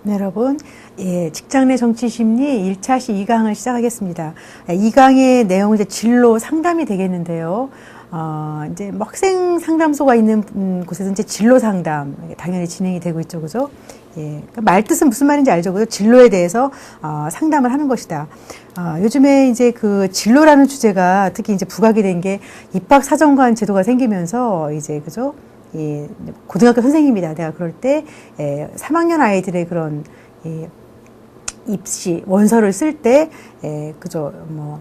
네, 여러분, 직장 내 정치 심리 1차 시 2강을 시작하겠습니다. 2강의 내용은 이제 진로 상담이 되겠는데요. 이제 뭐 학생 상담소가 있는 곳에서 이제 진로 상담 당연히 진행이 되고 있죠, 그죠? 그러니까 말 뜻은 무슨 말인지 알죠, 그죠? 진로에 대해서 상담을 하는 것이다. 요즘에 이제 그 진로라는 주제가 특히 이제 부각이 된 게 입학사정관 제도가 생기면서 이제, 그죠? 고등학교 선생님이다. 내가 그럴 때 3학년 아이들의 그런 입시 원서를 쓸 때 그죠, 뭐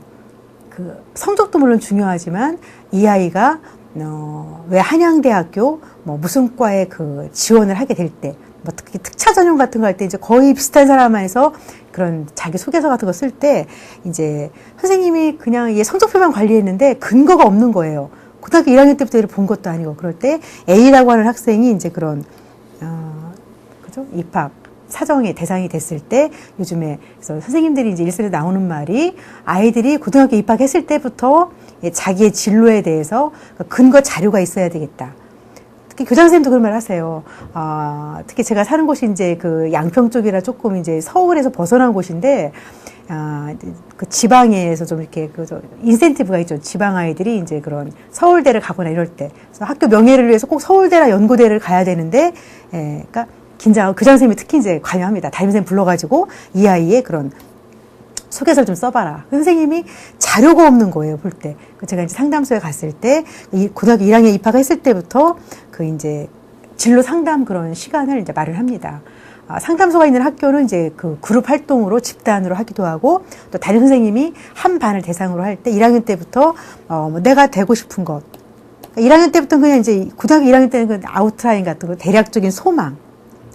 그 성적도 물론 중요하지만 이 아이가 왜 한양대학교 뭐 무슨 과에 그 지원을 하게 될 때 뭐 특히 특차 전형 같은 거 할 때 이제 거의 비슷한 사람에서 그런 자기 소개서 같은 거 쓸 때 이제 선생님이 그냥 성적표만 관리했는데 근거가 없는 거예요. 고등학교 1학년 때부터 이를 본 것도 아니고, 그럴 때 A라고 하는 학생이 이제 그런, 그죠? 입학 사정의 대상이 됐을 때 요즘에, 그래서 선생님들이 이제 일선에 나오는 말이 아이들이 고등학교 입학했을 때부터 자기의 진로에 대해서 근거 자료가 있어야 되겠다. 특히 교장선생님도 그런 말 하세요. 특히 제가 사는 곳이 이제 그 양평 쪽이라 조금 이제 서울에서 벗어난 곳인데, 그 지방에서 좀 이렇게 인센티브가 있죠. 지방 아이들이 이제 그런 서울대를 가거나 이럴 때. 그래서 학교 명예를 위해서 꼭 서울대나 연고대를 가야 되는데, 그러니까 긴장하고 교장선생님이 특히 이제 관여합니다. 담임선생님 불러가지고 이 아이의 그런 소개서를 좀 써봐라. 선생님이 자료가 없는 거예요, 볼 때. 제가 이제 상담소에 갔을 때, 고등학교 1학년 입학했을 때부터 그 이제 진로 상담 그런 시간을 이제 말을 합니다. 상담소가 있는 학교는 이제 그 그룹 활동으로 집단으로 하기도 하고, 또 담임 선생님이 한 반을 대상으로 할 때 1학년 때부터 뭐 내가 되고 싶은 것, 1학년 때부터는 그냥 이제 고등학교 1학년 때는 그 아웃라인 같은 거 대략적인 소망,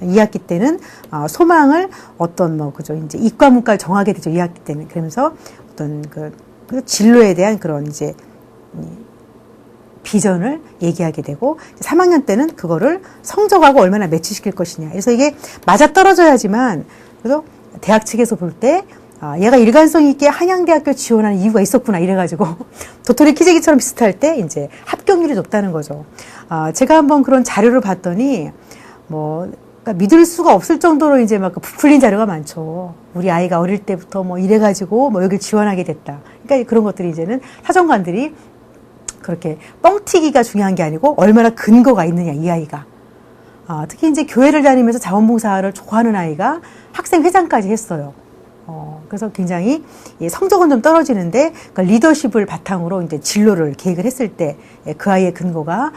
2학기 때는 소망을 어떤 뭐 그죠, 이제 이과 문과를 정하게 되죠, 2학기 때는. 그러면서 어떤 그 진로에 대한 그런 이제 비전을 얘기하게 되고, 3학년 때는 그거를 성적하고 얼마나 매치시킬 것이냐. 그래서 이게 맞아떨어져야지만, 그래서 대학 측에서 볼 때, 얘가 일관성 있게 한양대학교 지원하는 이유가 있었구나, 이래가지고, 도토리 키재기처럼 비슷할 때, 이제 합격률이 높다는 거죠. 제가 한번 그런 자료를 봤더니, 그러니까 믿을 수가 없을 정도로 이제 막 부풀린 자료가 많죠. 우리 아이가 어릴 때부터 뭐 이래가지고 뭐 여길 지원하게 됐다. 그러니까 그런 것들이 이제는 사정관들이 그렇게 뻥튀기가 중요한 게 아니고 얼마나 근거가 있느냐, 이 아이가. 특히 이제 교회를 다니면서 자원봉사를 좋아하는 아이가 학생회장까지 했어요. 그래서 굉장히 성적은 좀 떨어지는데 그 리더십을 바탕으로 이제 진로를 계획을 했을 때 그 아이의 근거가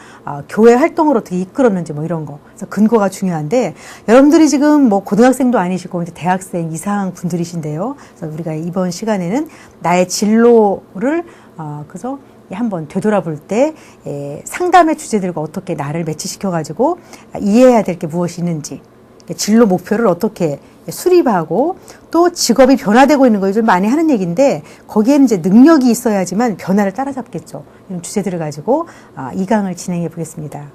교회 활동으로 어떻게 이끌었는지 뭐 이런 거. 그래서 근거가 중요한데, 여러분들이 지금 뭐 고등학생도 아니시고 이제 대학생 이상 분들이신데요. 그래서 우리가 이번 시간에는 나의 진로를 그래서 한번 되돌아볼 때 상담의 주제들과 어떻게 나를 매치시켜 가지고 이해해야 될 게 무엇이 있는지, 진로 목표를 어떻게 수립하고, 또 직업이 변화되고 있는 거 요즘 많이 하는 얘기인데 거기에는 이제 능력이 있어야지만 변화를 따라잡겠죠. 이런 주제들을 가지고 2강을 진행해 보겠습니다.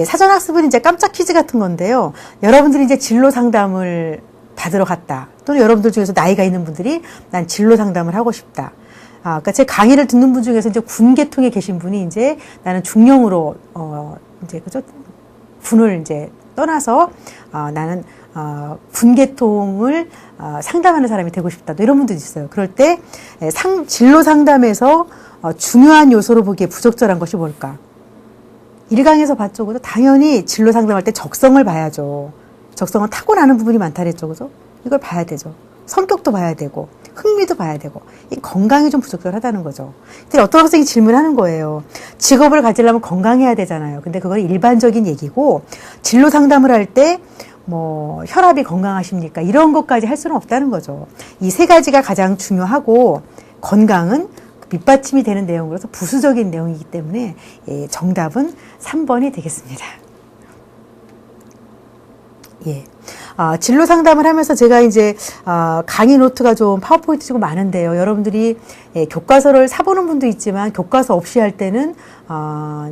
사전학습은 이제 깜짝 퀴즈 같은 건데요. 여러분들이 이제 진로 상담을 받으러 갔다. 또는 여러분들 중에서 나이가 있는 분들이 난 진로 상담을 하고 싶다. 그러니까 제 강의를 듣는 분 중에서 이제 군 계통에 계신 분이 이제 나는 중령으로 이제 그죠, 군을 이제 떠나서 나는 군 계통을 상담하는 사람이 되고 싶다. 또 이런 분들도 있어요. 그럴 때 진로 상담에서 중요한 요소로 보기에 부적절한 것이 뭘까? 1강에서 봤죠, 그죠? 당연히 진로 상담할 때 적성을 봐야죠. 적성은 타고나는 부분이 많다 그랬죠, 그죠? 이걸 봐야 되죠. 성격도 봐야 되고, 흥미도 봐야 되고, 이 건강이 좀 부적절하다는 거죠. 근데 어떤 학생이 질문하는 거예요. 직업을 가지려면 건강해야 되잖아요. 근데 그건 일반적인 얘기고, 진로 상담을 할 때 뭐 혈압이 건강하십니까? 이런 것까지 할 수는 없다는 거죠. 이 세 가지가 가장 중요하고, 건강은 밑받침이 되는 내용으로서 부수적인 내용이기 때문에 정답은 3번이 되겠습니다. 진로 상담을 하면서 제가 이제 강의 노트가 좀 파워포인트 치고 많은데요. 여러분들이 교과서를 사보는 분도 있지만 교과서 없이 할 때는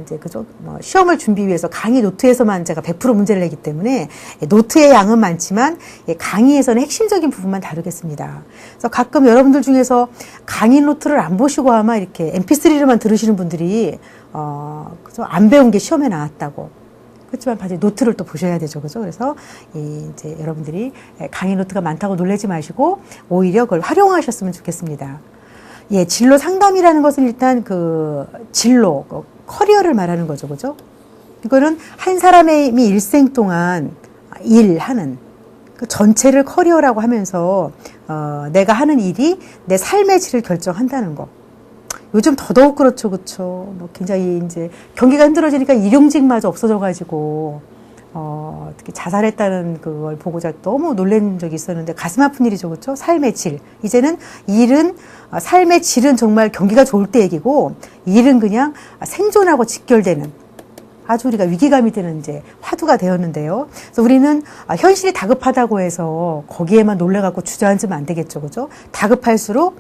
이제 그죠, 뭐 시험을 준비 위해서 강의 노트에서만 제가 100% 문제를 내기 때문에 노트의 양은 많지만 강의에서는 핵심적인 부분만 다루겠습니다. 그래서 가끔 여러분들 중에서 강의 노트를 안 보시고 아마 이렇게 MP3로만 들으시는 분들이 그죠, 안 배운 게 시험에 나왔다고. 그렇지만 반드시 노트를 또 보셔야 되죠. 그죠? 그래서 이제 여러분들이 강의 노트가 많다고 놀라지 마시고 오히려 그걸 활용하셨으면 좋겠습니다. 예, 진로 상담이라는 것은 일단 그 진로, 커리어를 말하는 거죠. 그죠? 이거는 한 사람의 이미 일생 동안 일하는 그 전체를 커리어라고 하면서 내가 하는 일이 내 삶의 질을 결정한다는 거. 요즘 더더욱 그렇죠, 그렇죠. 뭐 굉장히 이제 경기가 힘들어지니까 일용직마저 없어져가지고 특히 자살했다는 그걸 보고 제가 너무 놀란 적이 있었는데 가슴 아픈 일이죠, 그렇죠. 삶의 질. 이제는 일은 삶의 질은 정말 경기가 좋을 때 얘기고 일은 그냥 생존하고 직결되는. 아주 우리가 위기감이 드는 이제 화두가 되었는데요. 그래서 우리는 현실이 다급하다고 해서 거기에만 놀래갖고 주저앉으면 안 되겠죠, 그죠? 다급할수록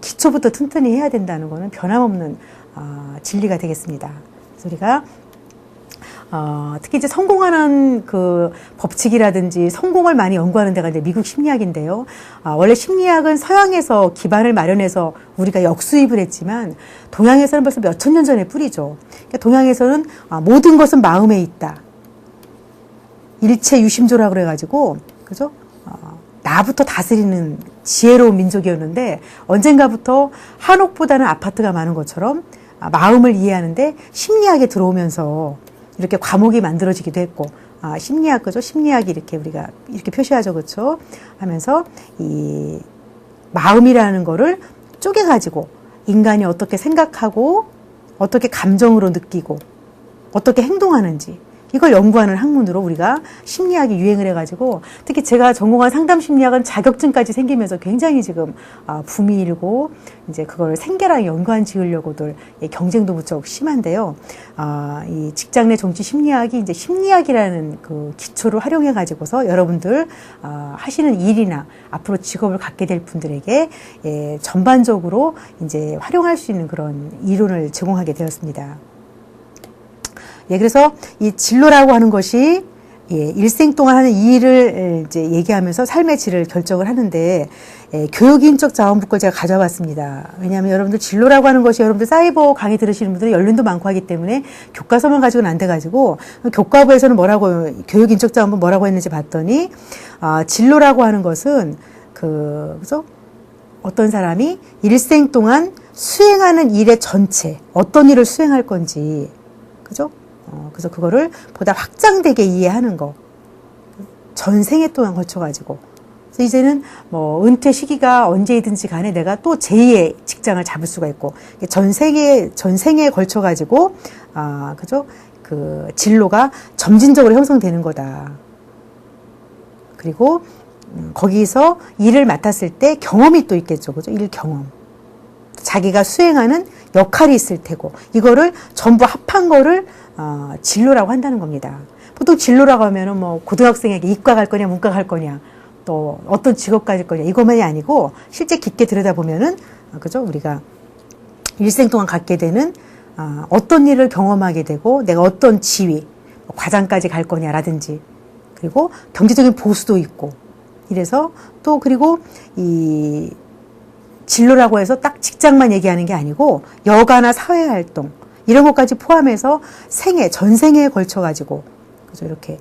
기초부터 튼튼히 해야 된다는 거는 변함없는 진리가 되겠습니다. 그래서 우리가 특히 이제 성공하는 그 법칙이라든지 성공을 많이 연구하는 데가 이제 미국 심리학인데요. 원래 심리학은 서양에서 기반을 마련해서 우리가 역수입을 했지만 동양에서는 벌써 몇천 년 전에 뿌리죠. 그러니까 동양에서는 모든 것은 마음에 있다. 일체 유심조라고 그래가지고, 그죠? 나부터 다스리는 지혜로운 민족이었는데 언젠가부터 한옥보다는 아파트가 많은 것처럼 마음을 이해하는데 심리학에 들어오면서 이렇게 과목이 만들어지기도 했고, 심리학, 그죠? 심리학이 이렇게 우리가 이렇게 표시하죠, 그렇죠? 하면서 이 마음이라는 거를 쪼개가지고 인간이 어떻게 생각하고 어떻게 감정으로 느끼고 어떻게 행동하는지 이걸 연구하는 학문으로 우리가 심리학이 유행을 해가지고 특히 제가 전공한 상담 심리학은 자격증까지 생기면서 굉장히 지금 붐이 일고 이제 그걸 생계랑 연관 지으려고들 경쟁도 무척 심한데요. 이 직장 내 정치 심리학이 이제 심리학이라는 그 기초를 활용해 가지고서 여러분들 하시는 일이나 앞으로 직업을 갖게 될 분들에게 전반적으로 이제 활용할 수 있는 그런 이론을 제공하게 되었습니다. 예, 그래서 이 진로라고 하는 것이 일생 동안 하는 이 일을 이제 얘기하면서 삶의 질을 결정을 하는데 교육인적 자원부 걸 제가 가져왔습니다. 왜냐하면 여러분들 진로라고 하는 것이 여러분들 사이버 강의 들으시는 분들은 연륜도 많고 하기 때문에 교과서만 가지고는 안 돼가지고 교과부에서는 뭐라고 교육인적 자원부 뭐라고 했는지 봤더니 진로라고 하는 것은 그죠? 어떤 사람이 일생 동안 수행하는 일의 전체 어떤 일을 수행할 건지 그죠? 그래서 그거를 보다 확장되게 이해하는 거. 전 생애 동안 걸쳐가지고. 그래서 이제는 뭐 은퇴 시기가 언제이든지 간에 내가 또 제2의 직장을 잡을 수가 있고, 전 생애에 걸쳐가지고, 그죠? 그 진로가 점진적으로 형성되는 거다. 그리고, 거기서 일을 맡았을 때 경험이 또 있겠죠. 그죠? 일 경험. 자기가 수행하는 역할이 있을 테고, 이거를 전부 합한 거를 진로라고 한다는 겁니다. 보통 진로라고 하면은 뭐 고등학생에게 이과 갈 거냐 문과 갈 거냐 또 어떤 직업 가질 거냐 이것만이 아니고 실제 깊게 들여다보면은 그죠? 우리가 일생 동안 갖게 되는 어떤 일을 경험하게 되고 내가 어떤 지위 과장까지 갈 거냐라든지 그리고 경제적인 보수도 있고 이래서 또 그리고 이 진로라고 해서 딱 직장만 얘기하는 게 아니고 여가나 사회활동 이런 것까지 포함해서 전 생애에 걸쳐가지고, 그죠, 이렇게,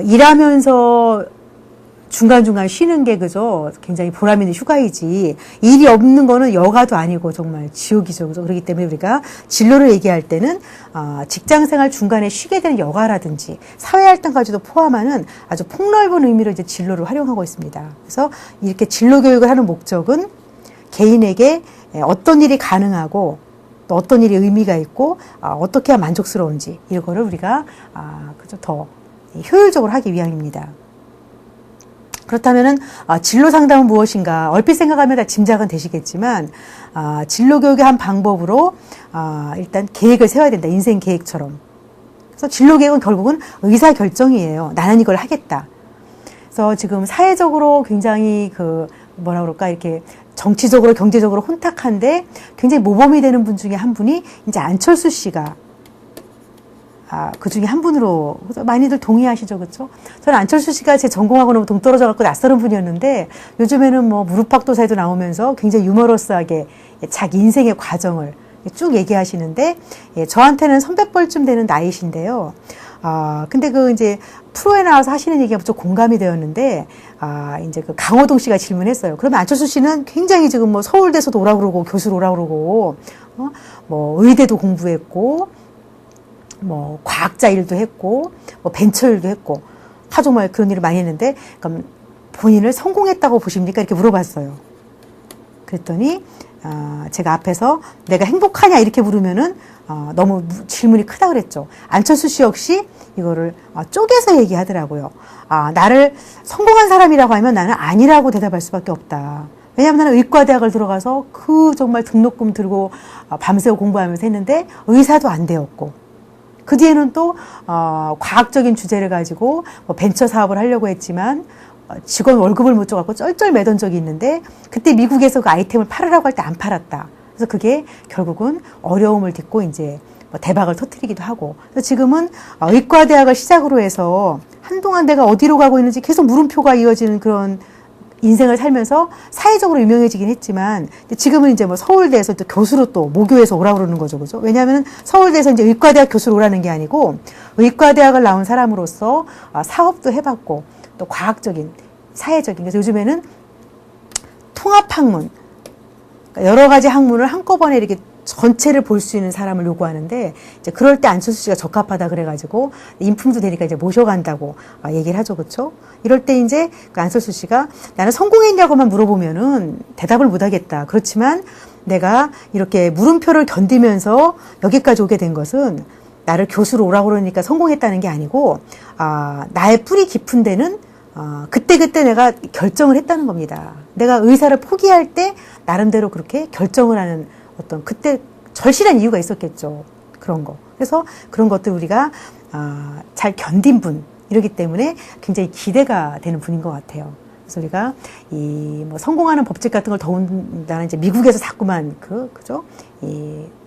일하면서 중간중간 쉬는 게, 그죠, 굉장히 보람 있는 휴가이지, 일이 없는 거는 여가도 아니고 정말 지옥이죠, 그죠. 그렇기 때문에 우리가 진로를 얘기할 때는, 직장 생활 중간에 쉬게 되는 여가라든지, 사회활동까지도 포함하는 아주 폭넓은 의미로 이제 진로를 활용하고 있습니다. 그래서 이렇게 진로 교육을 하는 목적은 개인에게 어떤 일이 가능하고, 또 어떤 일이 의미가 있고 어떻게 해야 만족스러운지 이거를 우리가 그죠 더 효율적으로 하기 위함입니다. 그렇다면은 진로 상담은 무엇인가 얼핏 생각하면 다 짐작은 되시겠지만 진로 교육의 한 방법으로 일단 계획을 세워야 된다. 인생 계획처럼. 그래서 진로 계획은 결국은 의사 결정이에요. 나는 이걸 하겠다. 그래서 지금 사회적으로 굉장히 뭐라 그럴까 이렇게 정치적으로 경제적으로 혼탁한데 굉장히 모범이 되는 분 중에 한 분이 이제 안철수 씨가 그 중에 한 분으로 많이들 동의하시죠, 그렇죠? 저는 안철수 씨가 제 전공하고 너무 동떨어져 갖고 낯설은 분이었는데 요즘에는 뭐 무릎팍도사에도 나오면서 굉장히 유머러스하게 자기 인생의 과정을 쭉 얘기하시는데, 예, 저한테는 선배뻘쯤 되는 나이신데요. 근데 이제 프로에 나와서 하시는 얘기가 좀 공감이 되었는데, 이제 강호동 씨가 질문했어요. 그러면 안철수 씨는 굉장히 지금 뭐 서울대에서도 오라고 그러고, 교수로 오라고 그러고, 뭐 의대도 공부했고, 뭐 과학자 일도 했고, 뭐 벤처 일도 했고, 정말 그런 일을 많이 했는데, 그럼 본인을 성공했다고 보십니까? 이렇게 물어봤어요. 그랬더니, 제가 앞에서 내가 행복하냐 이렇게 물으면은 너무 질문이 크다 그랬죠. 안철수 씨 역시 이거를 쪼개서 얘기하더라고요. 나를 성공한 사람이라고 하면 나는 아니라고 대답할 수밖에 없다. 왜냐하면 나는 의과대학을 들어가서 정말 등록금 들고 밤새워 공부하면서 했는데 의사도 안 되었고, 그 뒤에는 또 과학적인 주제를 가지고 뭐 벤처 사업을 하려고 했지만 직원 월급을 못 줘갖고 쩔쩔매던 적이 있는데, 그때 미국에서 그 아이템을 팔으라고 할 때 안 팔았다. 그래서 그게 결국은 어려움을 딛고 이제 뭐 대박을 터뜨리기도 하고, 그래서 지금은 의과대학을 시작으로 해서 한동안 내가 어디로 가고 있는지 계속 물음표가 이어지는 그런 인생을 살면서 사회적으로 유명해지긴 했지만, 지금은 이제 뭐 서울대에서 또 교수로 또 모교에서 오라고 그러는 거죠. 그죠? 왜냐하면 서울대에서 이제 의과대학 교수로 오라는 게 아니고, 의과대학을 나온 사람으로서 사업도 해봤고, 또 과학적인, 사회적인, 그래서 요즘에는 통합학문, 그러니까 여러 가지 학문을 한꺼번에 이렇게 전체를 볼 수 있는 사람을 요구하는데, 이제 그럴 때 안철수 씨가 적합하다 그래가지고 인품도 되니까 이제 모셔간다고 얘기를 하죠. 그렇죠? 이럴 때 이제 그 안철수 씨가 나는 성공했냐고만 물어보면은 대답을 못 하겠다. 그렇지만 내가 이렇게 물음표를 견디면서 여기까지 오게 된 것은 나를 교수로 오라고 그러니까 성공했다는 게 아니고, 나의 뿌리 깊은 데는 그때 내가 결정을 했다는 겁니다. 내가 의사를 포기할 때 나름대로 그렇게 결정을 하는 어떤 그때 절실한 이유가 있었겠죠. 그런 거. 그래서 그런 것들 우리가 잘 견딘 분, 이러기 때문에 굉장히 기대가 되는 분인 것 같아요. 그래서 우리가 뭐 성공하는 법칙 같은 걸 더군다나 이제 미국에서 자꾸만 그죠?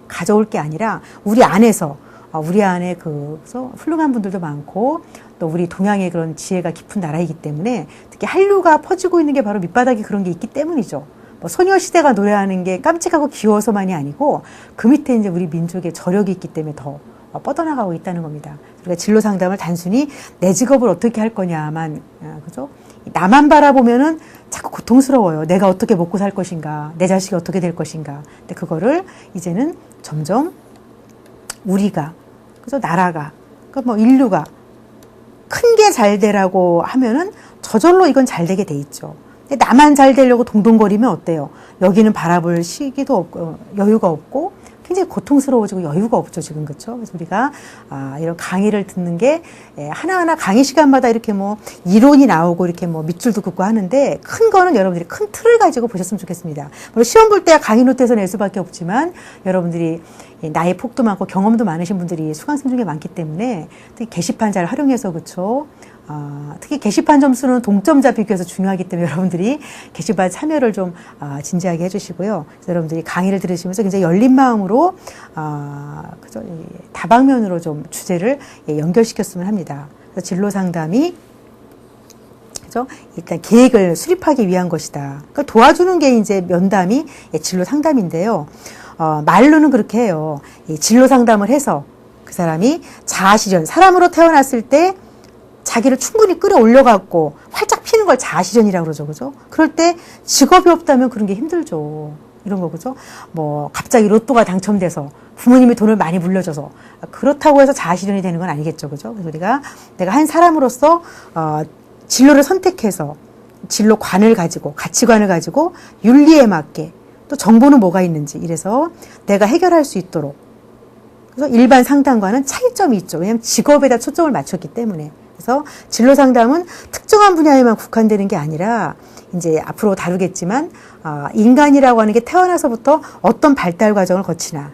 가져올 게 아니라 우리 안에서 우리 안에 그래서 훌륭한 분들도 많고, 또 우리 동양의 그런 지혜가 깊은 나라이기 때문에, 특히 한류가 퍼지고 있는 게 바로 밑바닥에 그런 게 있기 때문이죠. 뭐 소녀시대가 노래하는 게 깜찍하고 귀여워서만이 아니고, 그 밑에 이제 우리 민족의 저력이 있기 때문에 더 뻗어나가고 있다는 겁니다. 우리가 진로 상담을 단순히 내 직업을 어떻게 할 거냐만, 그죠? 나만 바라보면은 자꾸 고통스러워요. 내가 어떻게 먹고 살 것인가, 내 자식이 어떻게 될 것인가. 근데 그거를 이제는 점점 우리가, 그죠? 나라가, 그러니까 뭐 인류가 큰 게 잘 되라고 하면은 저절로 이건 잘 되게 돼 있죠. 근데 나만 잘 되려고 동동거리면 어때요? 여기는 바라볼 시기도 없고, 여유가 없고, 굉장히 고통스러워지고 여유가 없죠, 지금. 그렇죠? 그래서 우리가 이런 강의를 듣는 게 하나하나 강의 시간마다 이렇게 뭐 이론이 나오고 이렇게 뭐 밑줄도 긋고 하는데, 큰 거는 여러분들이 큰 틀을 가지고 보셨으면 좋겠습니다. 물론 시험 볼 때 강의 노트에서 낼 수밖에 없지만, 여러분들이 나이 폭도 많고 경험도 많으신 분들이 수강생 중에 많기 때문에 특히 게시판 잘 활용해서, 그렇죠? 특히 게시판 점수는 동점자 비교해서 중요하기 때문에 여러분들이 게시판 참여를 좀 진지하게 해주시고요. 그래서 여러분들이 강의를 들으시면서 굉장히 열린 마음으로 그죠? 다방면으로 좀 주제를 연결시켰으면 합니다. 그래서 진로 상담이 그죠? 일단 계획을 수립하기 위한 것이다. 그러니까 도와주는 게 이제 면담이 진로 상담인데요. 말로는 그렇게 해요. 진로 상담을 해서 그 사람이 자아실현, 사람으로 태어났을 때 자기를 충분히 끌어올려갖고 활짝 피는 걸 자아실현이라고 그러죠. 그죠? 그럴 때 직업이 없다면 그런 게 힘들죠. 이런 거, 그죠? 뭐, 갑자기 로또가 당첨돼서 부모님이 돈을 많이 물려줘서 그렇다고 해서 자아실현이 되는 건 아니겠죠. 그죠? 그래서 내가 한 사람으로서, 진로를 선택해서 진로관을 가지고, 가치관을 가지고 윤리에 맞게 또 정보는 뭐가 있는지 이래서 내가 해결할 수 있도록. 그래서 일반 상담과는 차이점이 있죠. 왜냐하면 직업에다 초점을 맞췄기 때문에. 그래서 진로 상담은 특정한 분야에만 국한되는 게 아니라 이제 앞으로 다루겠지만 인간이라고 하는 게 태어나서부터 어떤 발달 과정을 거치나.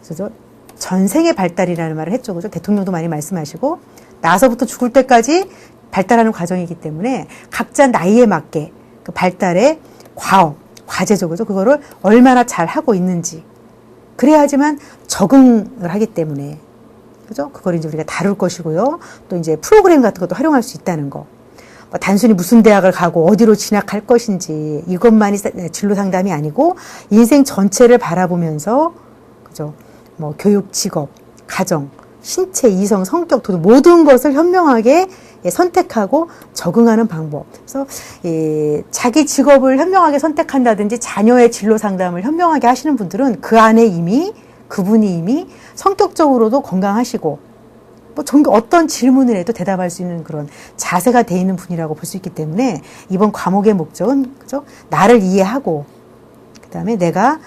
그래서 전생의 발달이라는 말을 했죠. 그죠? 대통령도 많이 말씀하시고 나서부터 죽을 때까지 발달하는 과정이기 때문에 각자 나이에 맞게 그 발달의 과제죠. 그죠? 그거를 얼마나 잘 하고 있는지. 그래야지만 적응을 하기 때문에. 그죠? 그걸 이제 우리가 다룰 것이고요. 또 이제 프로그램 같은 것도 활용할 수 있다는 거. 뭐 단순히 무슨 대학을 가고 어디로 진학할 것인지 이것만이 진로 상담이 아니고 인생 전체를 바라보면서 그죠? 뭐 교육, 직업, 가정, 신체, 이성, 성격 등 모든 것을 현명하게 선택하고 적응하는 방법. 그래서 자기 직업을 현명하게 선택한다든지 자녀의 진로 상담을 현명하게 하시는 분들은 그 안에 그분이 이미 성격적으로도 건강하시고 뭐 어떤 질문을 해도 대답할 수 있는 그런 자세가 돼 있는 분이라고 볼 수 있기 때문에 이번 과목의 목적은 그죠? 나를 이해하고 그다음에 내가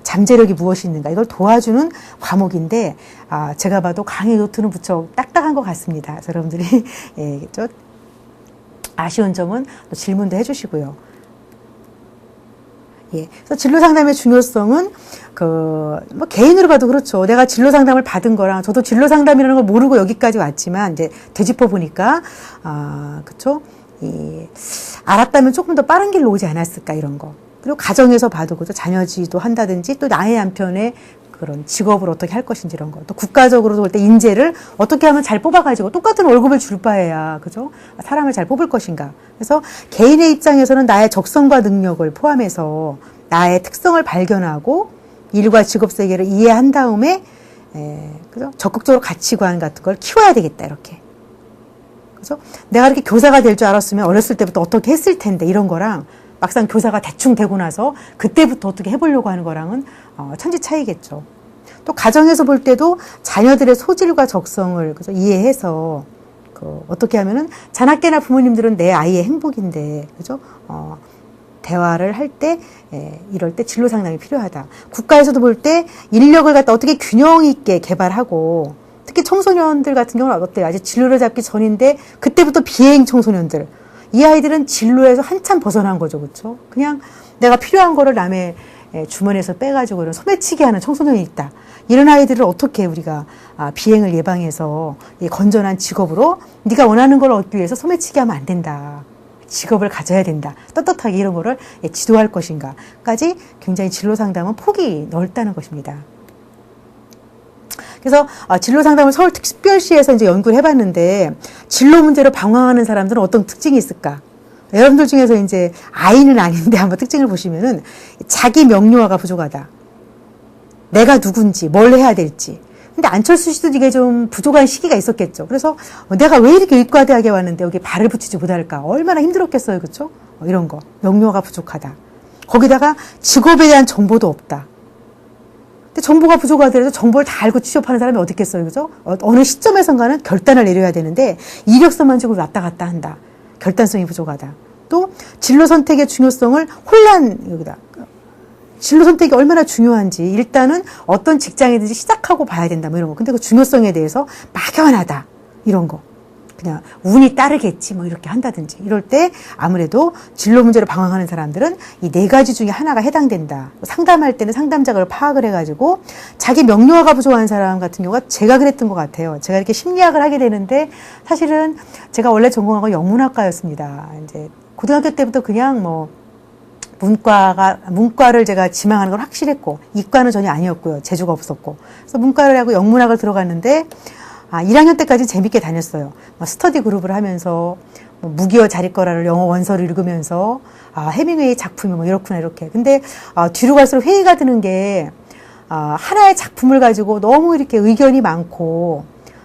잠재력이 무엇이 있는가 이걸 도와주는 과목인데 제가 봐도 강의 노트는 무척 딱딱한 것 같습니다. 그래서 여러분들이 아쉬운 점은 또 질문도 해주시고요. 그래서 진로 상담의 중요성은 뭐 개인으로 봐도 그렇죠. 내가 진로 상담을 받은 거랑 저도 진로 상담이라는 걸 모르고 여기까지 왔지만 이제 되짚어 보니까 그렇죠. 알았다면 조금 더 빠른 길로 오지 않았을까 이런 거. 그리고 가정에서 봐도 그죠. 자녀지도 한다든지 또 나의 남편의 그런 직업을 어떻게 할 것인지 이런 거. 또 국가적으로도 볼 때 인재를 어떻게 하면 잘 뽑아가지고 똑같은 월급을 줄 바에야 그죠. 사람을 잘 뽑을 것인가. 그래서 개인의 입장에서는 나의 적성과 능력을 포함해서 나의 특성을 발견하고 일과 직업 세계를 이해한 다음에 그죠? 적극적으로 가치관 같은 걸 키워야 되겠다 이렇게. 그죠? 내가 이렇게 교사가 될 줄 알았으면 어렸을 때부터 어떻게 했을 텐데 이런 거랑 막상 교사가 대충 되고 나서 그때부터 어떻게 해보려고 하는 거랑은 천지 차이겠죠. 또 가정에서 볼 때도 자녀들의 소질과 적성을 그죠? 이해해서 어떻게 하면은 자나깨나 부모님들은 내 아이의 행복인데 그죠? 대화를 할 때 이럴 때 진로 상담이 필요하다. 국가에서도 볼 때 인력을 갖다 어떻게 균형 있게 개발하고 특히 청소년들 같은 경우는 어때요? 아직 진로를 잡기 전인데 그때부터 비행 청소년들 이 아이들은 진로에서 한참 벗어난 거죠, 그렇죠? 그냥 내가 필요한 거를 남의 주머니에서 빼가지고 이런 소매치기 하는 청소년이 있다. 이런 아이들을 어떻게 우리가 비행을 예방해서 건전한 직업으로 네가 원하는 걸 얻기 위해서 소매치기 하면 안 된다. 직업을 가져야 된다. 떳떳하게 이런 거를 지도할 것인가까지 굉장히 진로 상담은 폭이 넓다는 것입니다. 그래서 진로 상담을 서울특별시에서 이제 연구를 해봤는데 진로 문제로 방황하는 사람들은 어떤 특징이 있을까? 여러분들 중에서 이제 아이는 아닌데 한번 특징을 보시면은 자기 명료화가 부족하다. 내가 누군지, 뭘 해야 될지. 근데 안철수 씨도 이게 좀 부족한 시기가 있었겠죠. 그래서 내가 왜 이렇게 의과대학에 왔는데 여기 발을 붙이지 못할까? 얼마나 힘들었겠어요, 그렇죠? 이런 거 명료화가 부족하다. 거기다가 직업에 대한 정보도 없다. 근데 정보가 부족하더라도 정보를 다 알고 취업하는 사람이 어디 있겠어요, 그죠? 어느 시점에선가는 결단을 내려야 되는데 이력서만 지고 왔다 갔다 한다. 결단성이 부족하다. 또 진로 선택의 중요성을 여기다. 진로 선택이 얼마나 중요한지 일단은 어떤 직장이든지 시작하고 봐야 된다 뭐 이런 거. 근데 그 중요성에 대해서 막연하다 이런 거. 그냥 운이 따르겠지 뭐 이렇게 한다든지 이럴 때 아무래도 진로 문제로 방황하는 사람들은 이 4가지 중에 하나가 해당된다. 상담할 때는 상담자를 파악을 해가지고 자기 명료화가 부족한 사람 같은 경우가 제가 그랬던 것 같아요. 제가 이렇게 심리학을 하게 되는데 사실은 제가 원래 전공한 건 영문학과였습니다. 이제 고등학교 때부터 그냥 뭐 문과를 제가 지망하는 건 확실했고 이과는 전혀 아니었고요. 재주가 없었고 그래서 문과를 하고 영문학을 들어갔는데 1학년 때까지 재밌게 다녔어요. 스터디 그룹을 하면서 무기여 자릿거라를 영어 원서를 읽으면서 해밍웨이 작품이 뭐 이렇구나 이렇게. 근데 뒤로 갈수록 회의가 드는 게 하나의 작품을 가지고 너무 이렇게 의견이 많고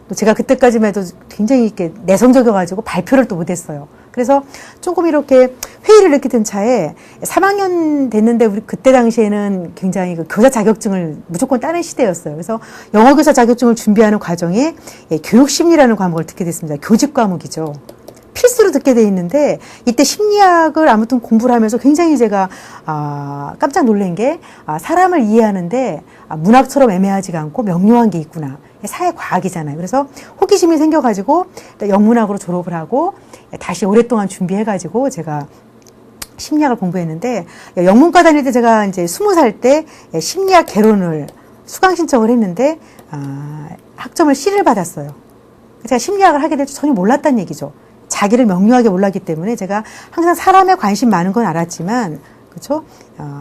또 제가 그때까지만 해도 굉장히 이렇게 내성적이어가지고 발표를 또 못했어요. 그래서 조금 이렇게 회의를 이렇게 된 차에 3학년 됐는데 우리 그때 당시에는 굉장히 그 교사 자격증을 무조건 따는 시대였어요. 그래서 영어교사 자격증을 준비하는 과정에 교육심리라는 과목을 듣게 됐습니다. 교직 과목이죠. 필수로 듣게 돼 있는데 이때 심리학을 아무튼 공부를 하면서 굉장히 제가 깜짝 놀란 게 사람을 이해하는데 문학처럼 애매하지가 않고 명료한 게 있구나. 사회과학이잖아요. 그래서 호기심이 생겨가지고 영문학으로 졸업을 하고 다시 오랫동안 준비해가지고 제가 심리학을 공부했는데 영문과 다닐 때 제가 이제 20살 때 심리학 개론을 수강 신청을 했는데 학점을 C를 받았어요. 제가 심리학을 하게 될 줄 전혀 몰랐다는 얘기죠. 자기를 명료하게 몰랐기 때문에 제가 항상 사람에 관심 많은 건 알았지만 그렇죠?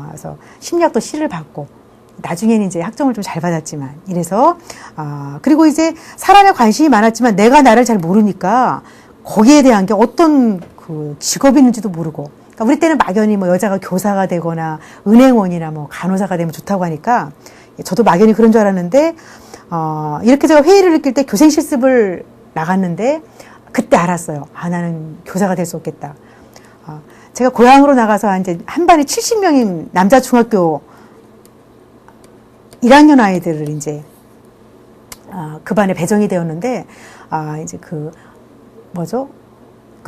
그래서 심리학도 C를 받고 나중에는 이제 학점을 좀 잘 받았지만 이래서 그리고 이제 사람에 관심이 많았지만 내가 나를 잘 모르니까 거기에 대한 게 어떤 그 직업이 있는지도 모르고 그러니까 우리 때는 막연히 뭐 여자가 교사가 되거나 은행원이나 뭐 간호사가 되면 좋다고 하니까 저도 막연히 그런 줄 알았는데, 이렇게 제가 회의를 느낄 때 교생 실습을 나갔는데, 그때 알았어요. 나는 교사가 될 수 없겠다. 제가 고향으로 나가서 이제 한 반에 70명인 남자 중학교 1학년 아이들을 이제, 그 반에 배정이 되었는데, 이제 그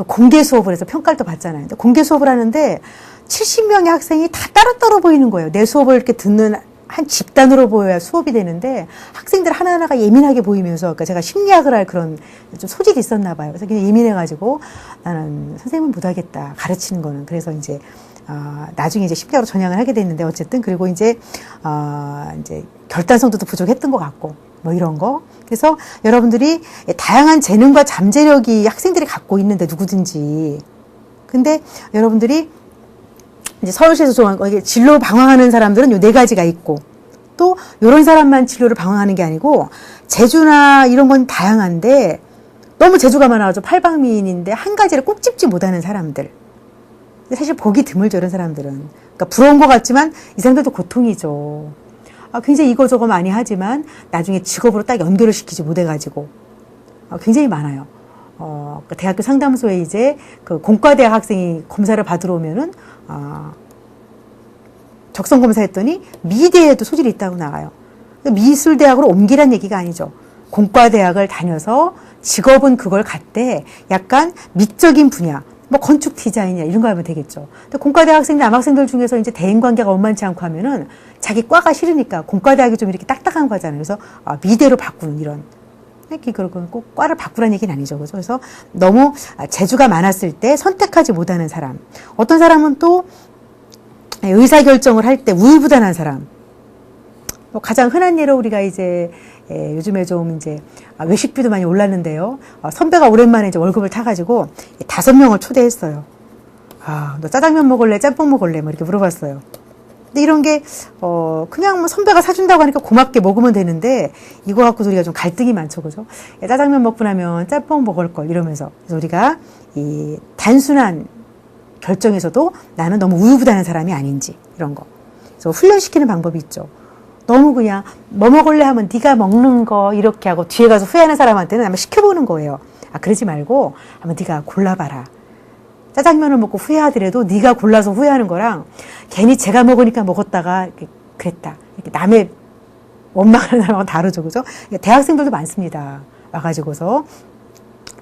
공개 수업을 해서 평가를 또 받잖아요. 근데 공개 수업을 하는데 70명의 학생이 다 따로따로 보이는 거예요. 내 수업을 이렇게 듣는 한 집단으로 보여야 수업이 되는데 학생들 하나하나가 예민하게 보이면서 그러니까 제가 심리학을 할 그런 좀 소질이 있었나 봐요. 그래서 그냥 예민해가지고 나는 선생님은 못하겠다. 가르치는 거는. 그래서 이제 나중에 이제 심리학으로 전향을 하게 됐는데 어쨌든 그리고 이제 결단성도 부족했던 것 같고 뭐 이런 거. 그래서 여러분들이 다양한 재능과 잠재력이 학생들이 갖고 있는데 누구든지. 근데 여러분들이 이제 서울시에서 좋아하는 거, 이게 진로 방황하는 사람들은 요 4가지가 있고, 또 요런 사람만 진로를 방황하는 게 아니고, 재주나 이런 건 다양한데, 너무 재주가 많아가지고 팔방미인인데 한 가지를 꼭 찝지 못하는 사람들. 사실 보기 드물죠, 이런 사람들은. 그러니까 부러운 것 같지만 이 사람들도 고통이죠. 굉장히 이거저거 많이 하지만 나중에 직업으로 딱 연결을 시키지 못해가지고 굉장히 많아요. 그 대학교 상담소에 이제 그 공과대학 학생이 검사를 받으러 오면은 적성 검사했더니 미대에도 소질이 있다고 나와요. 미술대학으로 옮기란 얘기가 아니죠. 공과대학을 다녀서 직업은 그걸 갖되 약간 미적인 분야, 뭐 건축 디자인이나 이런 거 하면 되겠죠. 근데 공과대학 학생들, 남학생들 중에서 이제 대인관계가 원만치 않고 하면은 자기 과가 싫으니까 공과대학이 좀 이렇게 딱딱한 과잖아요. 그래서 미대로 바꾸는 이런. 그건 꼭 과를 바꾸라는 얘기는 아니죠. 그래서 너무 재주가 많았을 때 선택하지 못하는 사람. 어떤 사람은 또 의사결정을 할 때 우유부단한 사람. 뭐 가장 흔한 예로 우리가 이제 요즘에 좀 이제 외식비도 많이 올랐는데요. 선배가 오랜만에 이제 월급을 타가지고 5명을 초대했어요. 너 짜장면 먹을래? 짬뽕 먹을래? 뭐 이렇게 물어봤어요. 근데 이런 게 그냥 뭐 선배가 사준다고 하니까 고맙게 먹으면 되는데 이거 갖고 우리가 좀 갈등이 많죠, 그죠? 짜장면 먹고 나면 짬뽕 먹을 걸 이러면서 그래서 우리가 이 단순한 결정에서도 나는 너무 우유부단한 사람이 아닌지 이런 거. 그래서 훈련시키는 방법이 있죠. 너무 그냥 뭐 먹을래 하면 네가 먹는 거 이렇게 하고 뒤에 가서 후회하는 사람한테는 한번 시켜보는 거예요. 그러지 말고 한번 네가 골라봐라. 짜장면을 먹고 후회하더라도 네가 골라서 후회하는 거랑 괜히 제가 먹으니까 먹었다가 그랬다. 이렇게 남의 원망하는 사람하고 다르죠, 그죠? 대학생들도 많습니다. 와가지고서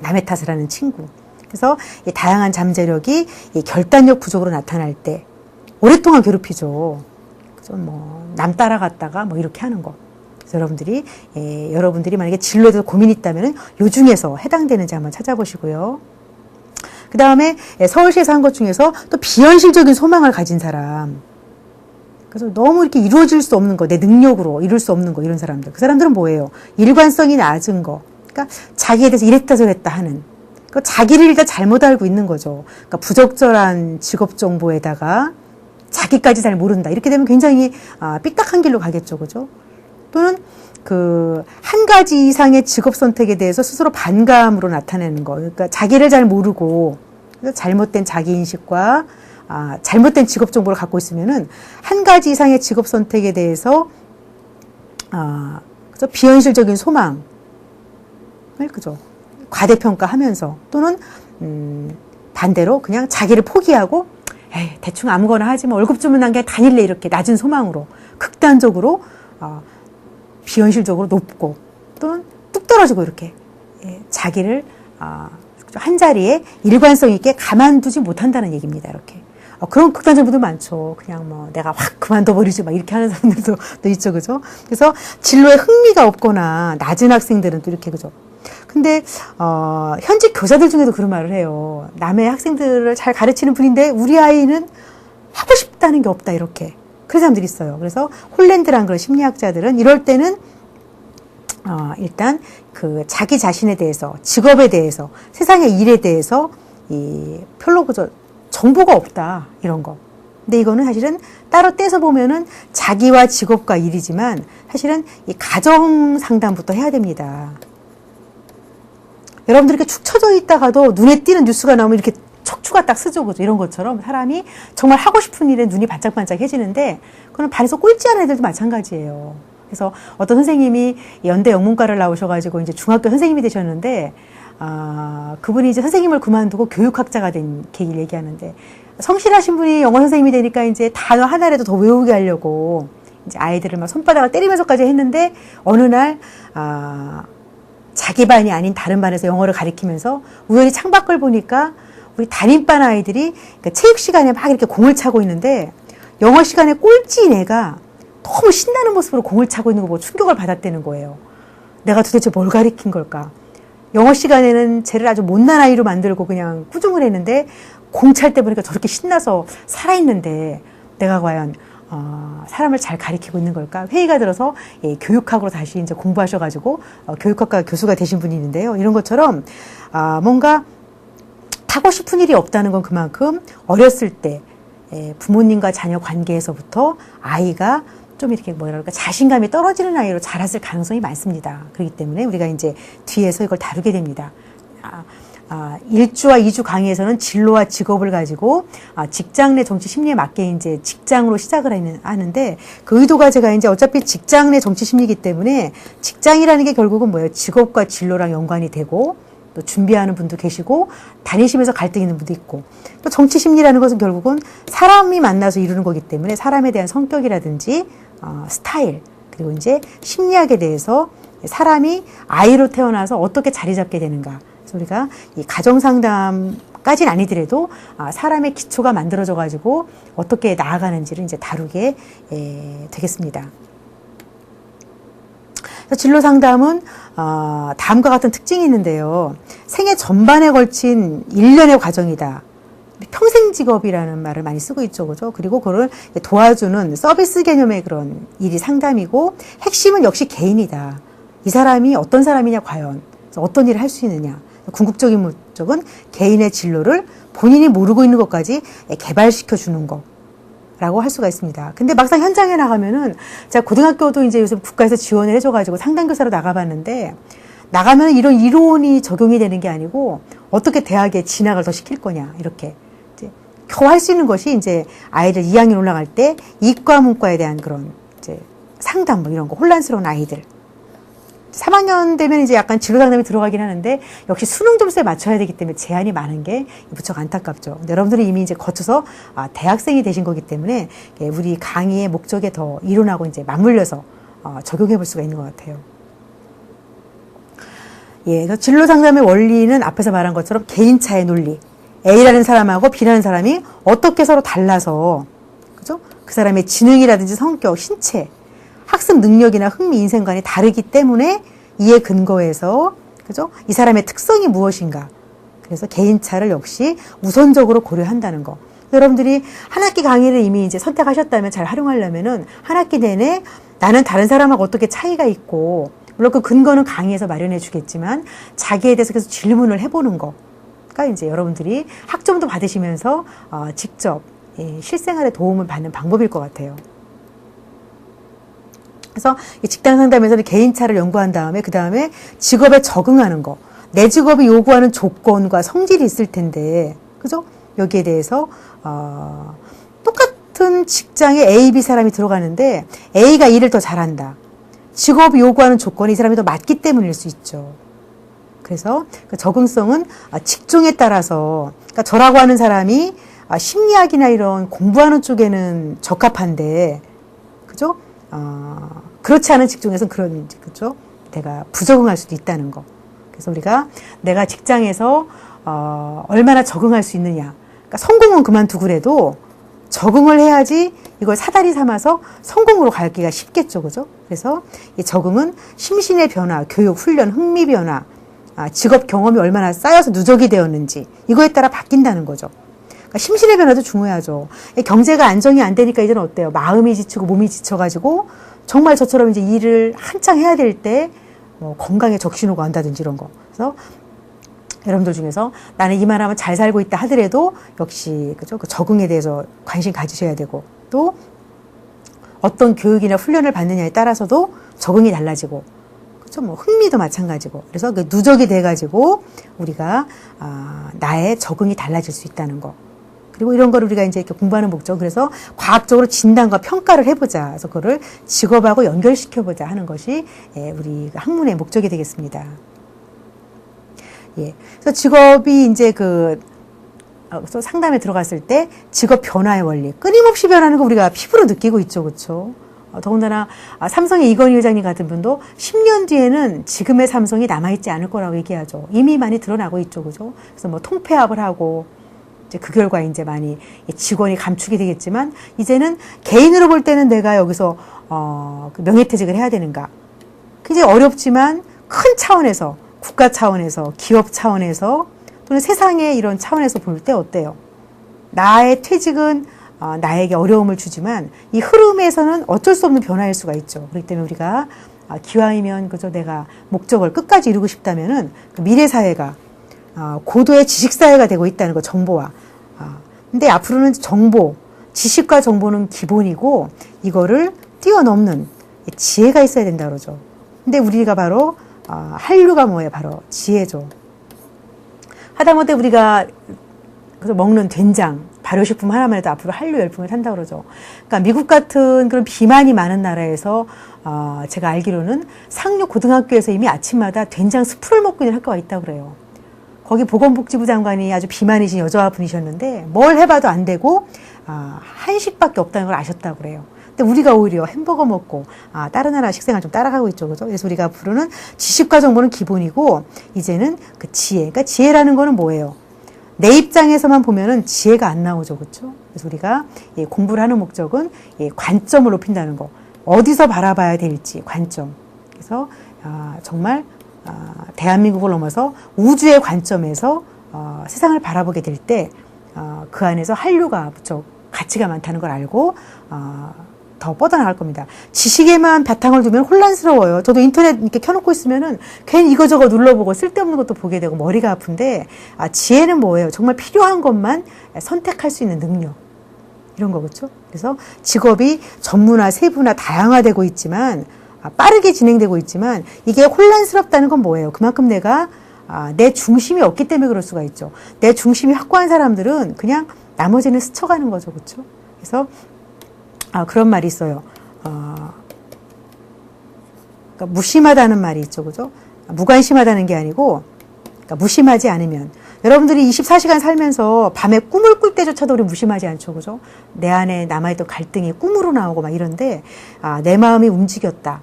남의 탓을 하는 친구. 그래서 이 다양한 잠재력이 이 결단력 부족으로 나타날 때 오랫동안 괴롭히죠. 그죠? 뭐 남 따라갔다가 뭐 이렇게 하는 거. 그래서 여러분들이 만약에 진로에 대해서 고민이 있다면은 요 중에서 해당되는지 한번 찾아보시고요. 그 다음에 서울시에서 한 것 중에서 또 비현실적인 소망을 가진 사람. 그래서 너무 이렇게 이루어질 수 없는 거, 내 능력으로 이룰 수 없는 거, 이런 사람들. 그 사람들은 뭐예요? 일관성이 낮은 거. 그러니까 자기에 대해서 이랬다 저랬다 하는. 그러니까 자기를 일단 잘못 알고 있는 거죠. 그러니까 부적절한 직업 정보에다가 자기까지 잘 모른다. 이렇게 되면 굉장히 삐딱한 길로 가겠죠. 그죠? 또는 한 가지 이상의 직업 선택에 대해서 스스로 반감으로 나타내는 거. 그러니까 자기를 잘 모르고 잘못된 자기인식과 잘못된 직업 정보를 갖고 있으면은 한 가지 이상의 직업 선택에 대해서 그죠? 비현실적인 소망을 그죠? 과대평가하면서 또는 반대로 그냥 자기를 포기하고 대충 아무거나 하지 뭐 월급 주면 난 게 다닐래 이렇게 낮은 소망으로 극단적으로 비현실적으로 높고 또는 뚝 떨어지고 이렇게 자기를 한 자리에 일관성 있게 가만두지 못한다는 얘기입니다. 이렇게 그런 극단적인 분들 많죠. 그냥 뭐 내가 확 그만둬 버리지 막 이렇게 하는 사람들도 또 있죠, 그죠? 그래서 진로에 흥미가 없거나 낮은 학생들은 또 이렇게 그죠? 근데 현직 교사들 중에도 그런 말을 해요. 남의 학생들을 잘 가르치는 분인데 우리 아이는 하고 싶다는 게 없다 이렇게. 그런 사람들이 있어요. 그래서 홀랜드란 그런 심리학자들은 이럴 때는 일단 자기 자신에 대해서, 직업에 대해서, 세상의 일에 대해서 별로 정보가 없다 이런 거. 근데 이거는 사실은 따로 떼서 보면은 자기와 직업과 일이지만 사실은 이 가정 상담부터 해야 됩니다. 여러분들 이렇게 축 처져 있다가도 눈에 띄는 뉴스가 나오면 이렇게 척추가 딱 쓰죠. 그죠? 이런 것처럼 사람이 정말 하고 싶은 일에 눈이 반짝반짝 해지는데 그건 반에서 꼴찌하는 애들도 마찬가지예요. 그래서 어떤 선생님이 연대 영문과를 나오셔가지고 이제 중학교 선생님이 되셨는데, 그분이 이제 선생님을 그만두고 교육학자가 된 계기를 얘기하는데, 성실하신 분이 영어 선생님이 되니까 이제 단어 하나라도 더 외우게 하려고 이제 아이들을 막 손바닥을 때리면서까지 했는데, 어느 날, 자기 반이 아닌 다른 반에서 영어를 가리키면서 우연히 창밖을 보니까 우리 담임반 아이들이 그 체육 시간에 막 이렇게 공을 차고 있는데, 영어 시간에 꼴찌인 애가 너무 신나는 모습으로 공을 차고 있는 거 보고 충격을 받았다는 거예요. 내가 도대체 뭘 가리킨 걸까? 영어 시간에는 쟤를 아주 못난 아이로 만들고 그냥 꾸중을 했는데, 공 찰 때 보니까 저렇게 신나서 살아있는데 내가 과연 사람을 잘 가리키고 있는 걸까? 회의가 들어서 교육학으로 다시 이제 공부하셔가지고 교육학과 교수가 되신 분이 있는데요. 이런 것처럼 뭔가 하고 싶은 일이 없다는 건 그만큼 어렸을 때 부모님과 자녀 관계에서부터 아이가 좀 이렇게 뭐랄까 자신감이 떨어지는 아이로 자랐을 가능성이 많습니다. 그렇기 때문에 우리가 이제 뒤에서 이걸 다루게 됩니다. 1주와 2주 강의에서는 진로와 직업을 가지고 직장 내 정치 심리에 맞게 이제 직장으로 시작을 하는데, 그 의도가 제가 이제 어차피 직장 내 정치 심리이기 때문에 직장이라는 게 결국은 뭐예요? 직업과 진로랑 연관이 되고, 또 준비하는 분도 계시고 다니시면서 갈등 있는 분도 있고, 또 정치 심리라는 것은 결국은 사람이 만나서 이루는 거기 때문에 사람에 대한 성격이라든지 스타일, 그리고 이제 심리학에 대해서 사람이 아이로 태어나서 어떻게 자리 잡게 되는가. 그래서 우리가 이 가정 상담까지는 아니더라도 사람의 기초가 만들어져 가지고 어떻게 나아가는지를 이제 다루게 되겠습니다. 진로 상담은 다음과 같은 특징이 있는데요. 생애 전반에 걸친 일련의 과정이다. 평생 직업이라는 말을 많이 쓰고 있죠, 그죠? 그리고 그걸 도와주는 서비스 개념의 그런 일이 상담이고, 핵심은 역시 개인이다. 이 사람이 어떤 사람이냐, 과연 어떤 일을 할 수 있느냐. 궁극적인 목적은 개인의 진로를 본인이 모르고 있는 것까지 개발시켜 주는 거라고 할 수가 있습니다. 근데 막상 현장에 나가면은, 제가 고등학교도 이제 요새 국가에서 지원을 해줘가지고 상담교사로 나가봤는데, 나가면 이런 이론이 적용이 되는 게 아니고 어떻게 대학에 진학을 더 시킬 거냐, 이렇게 이제 겨우 할 수 있는 것이 이제 아이들 2학년 올라갈 때 이과 문과에 대한 그런 이제 상담 뭐 이런 거, 혼란스러운 아이들. 3학년 되면 이제 약간 진로 상담이 들어가긴 하는데, 역시 수능 점수에 맞춰야 되기 때문에 제한이 많은 게 무척 안타깝죠. 근데 여러분들은 이미 이제 거쳐서 대학생이 되신 거기 때문에 우리 강의의 목적에 더 이론하고 이제 맞물려서 적용해 볼 수가 있는 것 같아요. 그래서 진로 상담의 원리는 앞에서 말한 것처럼 개인차의 논리. A라는 사람하고 B라는 사람이 어떻게 서로 달라서, 그죠? 그 사람의 지능이라든지 성격, 신체, 학습 능력이나 흥미, 인생관이 다르기 때문에 이에 근거해서, 그죠? 이 사람의 특성이 무엇인가. 그래서 개인차를 역시 우선적으로 고려한다는 거. 여러분들이 한 학기 강의를 이미 이제 선택하셨다면 잘 활용하려면은 한 학기 내내 나는 다른 사람하고 어떻게 차이가 있고, 물론 그 근거는 강의에서 마련해 주겠지만 자기에 대해서 계속 질문을 해보는 거가 이제 여러분들이 학점도 받으시면서 직접 실생활에 도움을 받는 방법일 것 같아요. 그래서 직장 상담에서는 개인차를 연구한 다음에 그 다음에 직업에 적응하는 거, 내 직업이 요구하는 조건과 성질이 있을 텐데, 그죠? 여기에 대해서 똑같은 직장에 A, B 사람이 들어가는데 A가 일을 더 잘한다. 직업이 요구하는 조건이 이 사람이 더 맞기 때문일 수 있죠. 그래서 그 적응성은 직종에 따라서, 그러니까 저라고 하는 사람이 심리학이나 이런 공부하는 쪽에는 적합한데, 그죠? 그렇지 않은 직종에서는 그런, 그죠? 내가 부적응할 수도 있다는 거. 그래서 우리가 내가 직장에서 얼마나 적응할 수 있느냐. 그러니까 성공은 그만두고라도 적응을 해야지 이걸 사다리 삼아서 성공으로 가기가 쉽겠죠, 그죠? 그래서 이 적응은 심신의 변화, 교육, 훈련, 흥미 변화, 직업 경험이 얼마나 쌓여서 누적이 되었는지 이거에 따라 바뀐다는 거죠. 그러니까 심신의 변화도 중요하죠. 경제가 안정이 안 되니까 이제는 어때요? 마음이 지치고 몸이 지쳐가지고 정말 저처럼 이제 일을 한창 해야 될 때 뭐 건강에 적신 오고 한다든지 이런 거. 그래서 여러분들 중에서 나는 이만하면 잘 살고 있다 하더라도 역시 그죠? 그 적응에 대해서 관심 가지셔야 되고, 또 어떤 교육이나 훈련을 받느냐에 따라서도 적응이 달라지고, 그렇죠? 뭐 흥미도 마찬가지고. 그래서 그 누적이 돼가지고 우리가 나의 적응이 달라질 수 있다는 거. 그리고 이런 거를 우리가 이제 이렇게 공부하는 목적. 그래서 과학적으로 진단과 평가를 해보자. 그래서 그거를 직업하고 연결시켜보자 하는 것이 우리 학문의 목적이 되겠습니다. 예. 그래서 직업이 이제 상담에 들어갔을 때 직업 변화의 원리. 끊임없이 변하는 거 우리가 피부로 느끼고 있죠. 그렇죠? 더군다나 삼성의 이건희 회장님 같은 분도 10년 뒤에는 지금의 삼성이 남아있지 않을 거라고 얘기하죠. 이미 많이 드러나고 있죠. 그죠? 그래서 뭐 통폐합을 하고 이제 그 결과 이제 많이 직원이 감축이 되겠지만 이제는 개인으로 볼 때는 내가 여기서 그 명예퇴직을 해야 되는가. 굉장히 어렵지만 큰 차원에서 국가 차원에서 기업 차원에서 또는 세상의 이런 차원에서 볼 때 어때요? 나의 퇴직은 나에게 어려움을 주지만 이 흐름에서는 어쩔 수 없는 변화일 수가 있죠. 그렇기 때문에 우리가 기왕이면 그저 내가 목적을 끝까지 이루고 싶다면은 그 미래 사회가 고도의 지식 사회가 되고 있다는 거 정보와. 근데 앞으로는 지식과 정보는 기본이고 이거를 뛰어넘는 지혜가 있어야 된다 그러죠. 근데 우리가 바로 한류가 뭐예요? 바로 지혜죠. 하다못해 우리가 먹는 된장, 발효식품 하나만 해도 앞으로 한류 열풍을 탄다고 그러죠. 그러니까 미국 같은 그런 비만이 많은 나라에서 제가 알기로는 상류 고등학교에서 이미 아침마다 된장 스프를 먹고 있는 학교가 있다고 그래요. 거기 보건복지부 장관이 아주 비만이신 여자분이셨는데 뭘 해봐도 안 되고 한식밖에 없다는 걸 아셨다고 그래요. 근데 우리가 오히려 햄버거 먹고 다른 나라 식생활 좀 따라가고 있죠. 그죠? 그래서 우리가 앞으로는 지식과 정보는 기본이고 이제는 그 지혜. 그러니까 지혜라는 거는 뭐예요? 내 입장에서만 보면은 지혜가 안 나오죠. 그렇죠? 그래서 우리가 공부를 하는 목적은 관점을 높인다는 거. 어디서 바라봐야 될지 관점. 그래서 정말 대한민국을 넘어서 우주의 관점에서 세상을 바라보게 될 때 그 안에서 한류가 무척 가치가 많다는 걸 알고 더 뻗어나갈 겁니다. 지식에만 바탕을 두면 혼란스러워요. 저도 인터넷 이렇게 켜놓고 있으면은 괜히 이거저거 눌러보고 쓸데없는 것도 보게 되고 머리가 아픈데 지혜는 뭐예요? 정말 필요한 것만 선택할 수 있는 능력. 이런 거겠죠? 그래서 직업이 전문화, 세분화, 다양화되고 있지만 빠르게 진행되고 있지만 이게 혼란스럽다는 건 뭐예요? 그만큼 내가 내 중심이 없기 때문에 그럴 수가 있죠. 내 중심이 확고한 사람들은 그냥 나머지는 스쳐가는 거죠. 그렇죠? 그래서 그런 말이 있어요. 그러니까 무심하다는 말이 있죠. 그죠? 무관심하다는 게 아니고 그러니까 무심하지 않으면 여러분들이 24시간 살면서 밤에 꿈을 꿀 때조차도 우리 무심하지 않죠. 그죠? 내 안에 남아있던 갈등이 꿈으로 나오고 막 이런데 내 마음이 움직였다.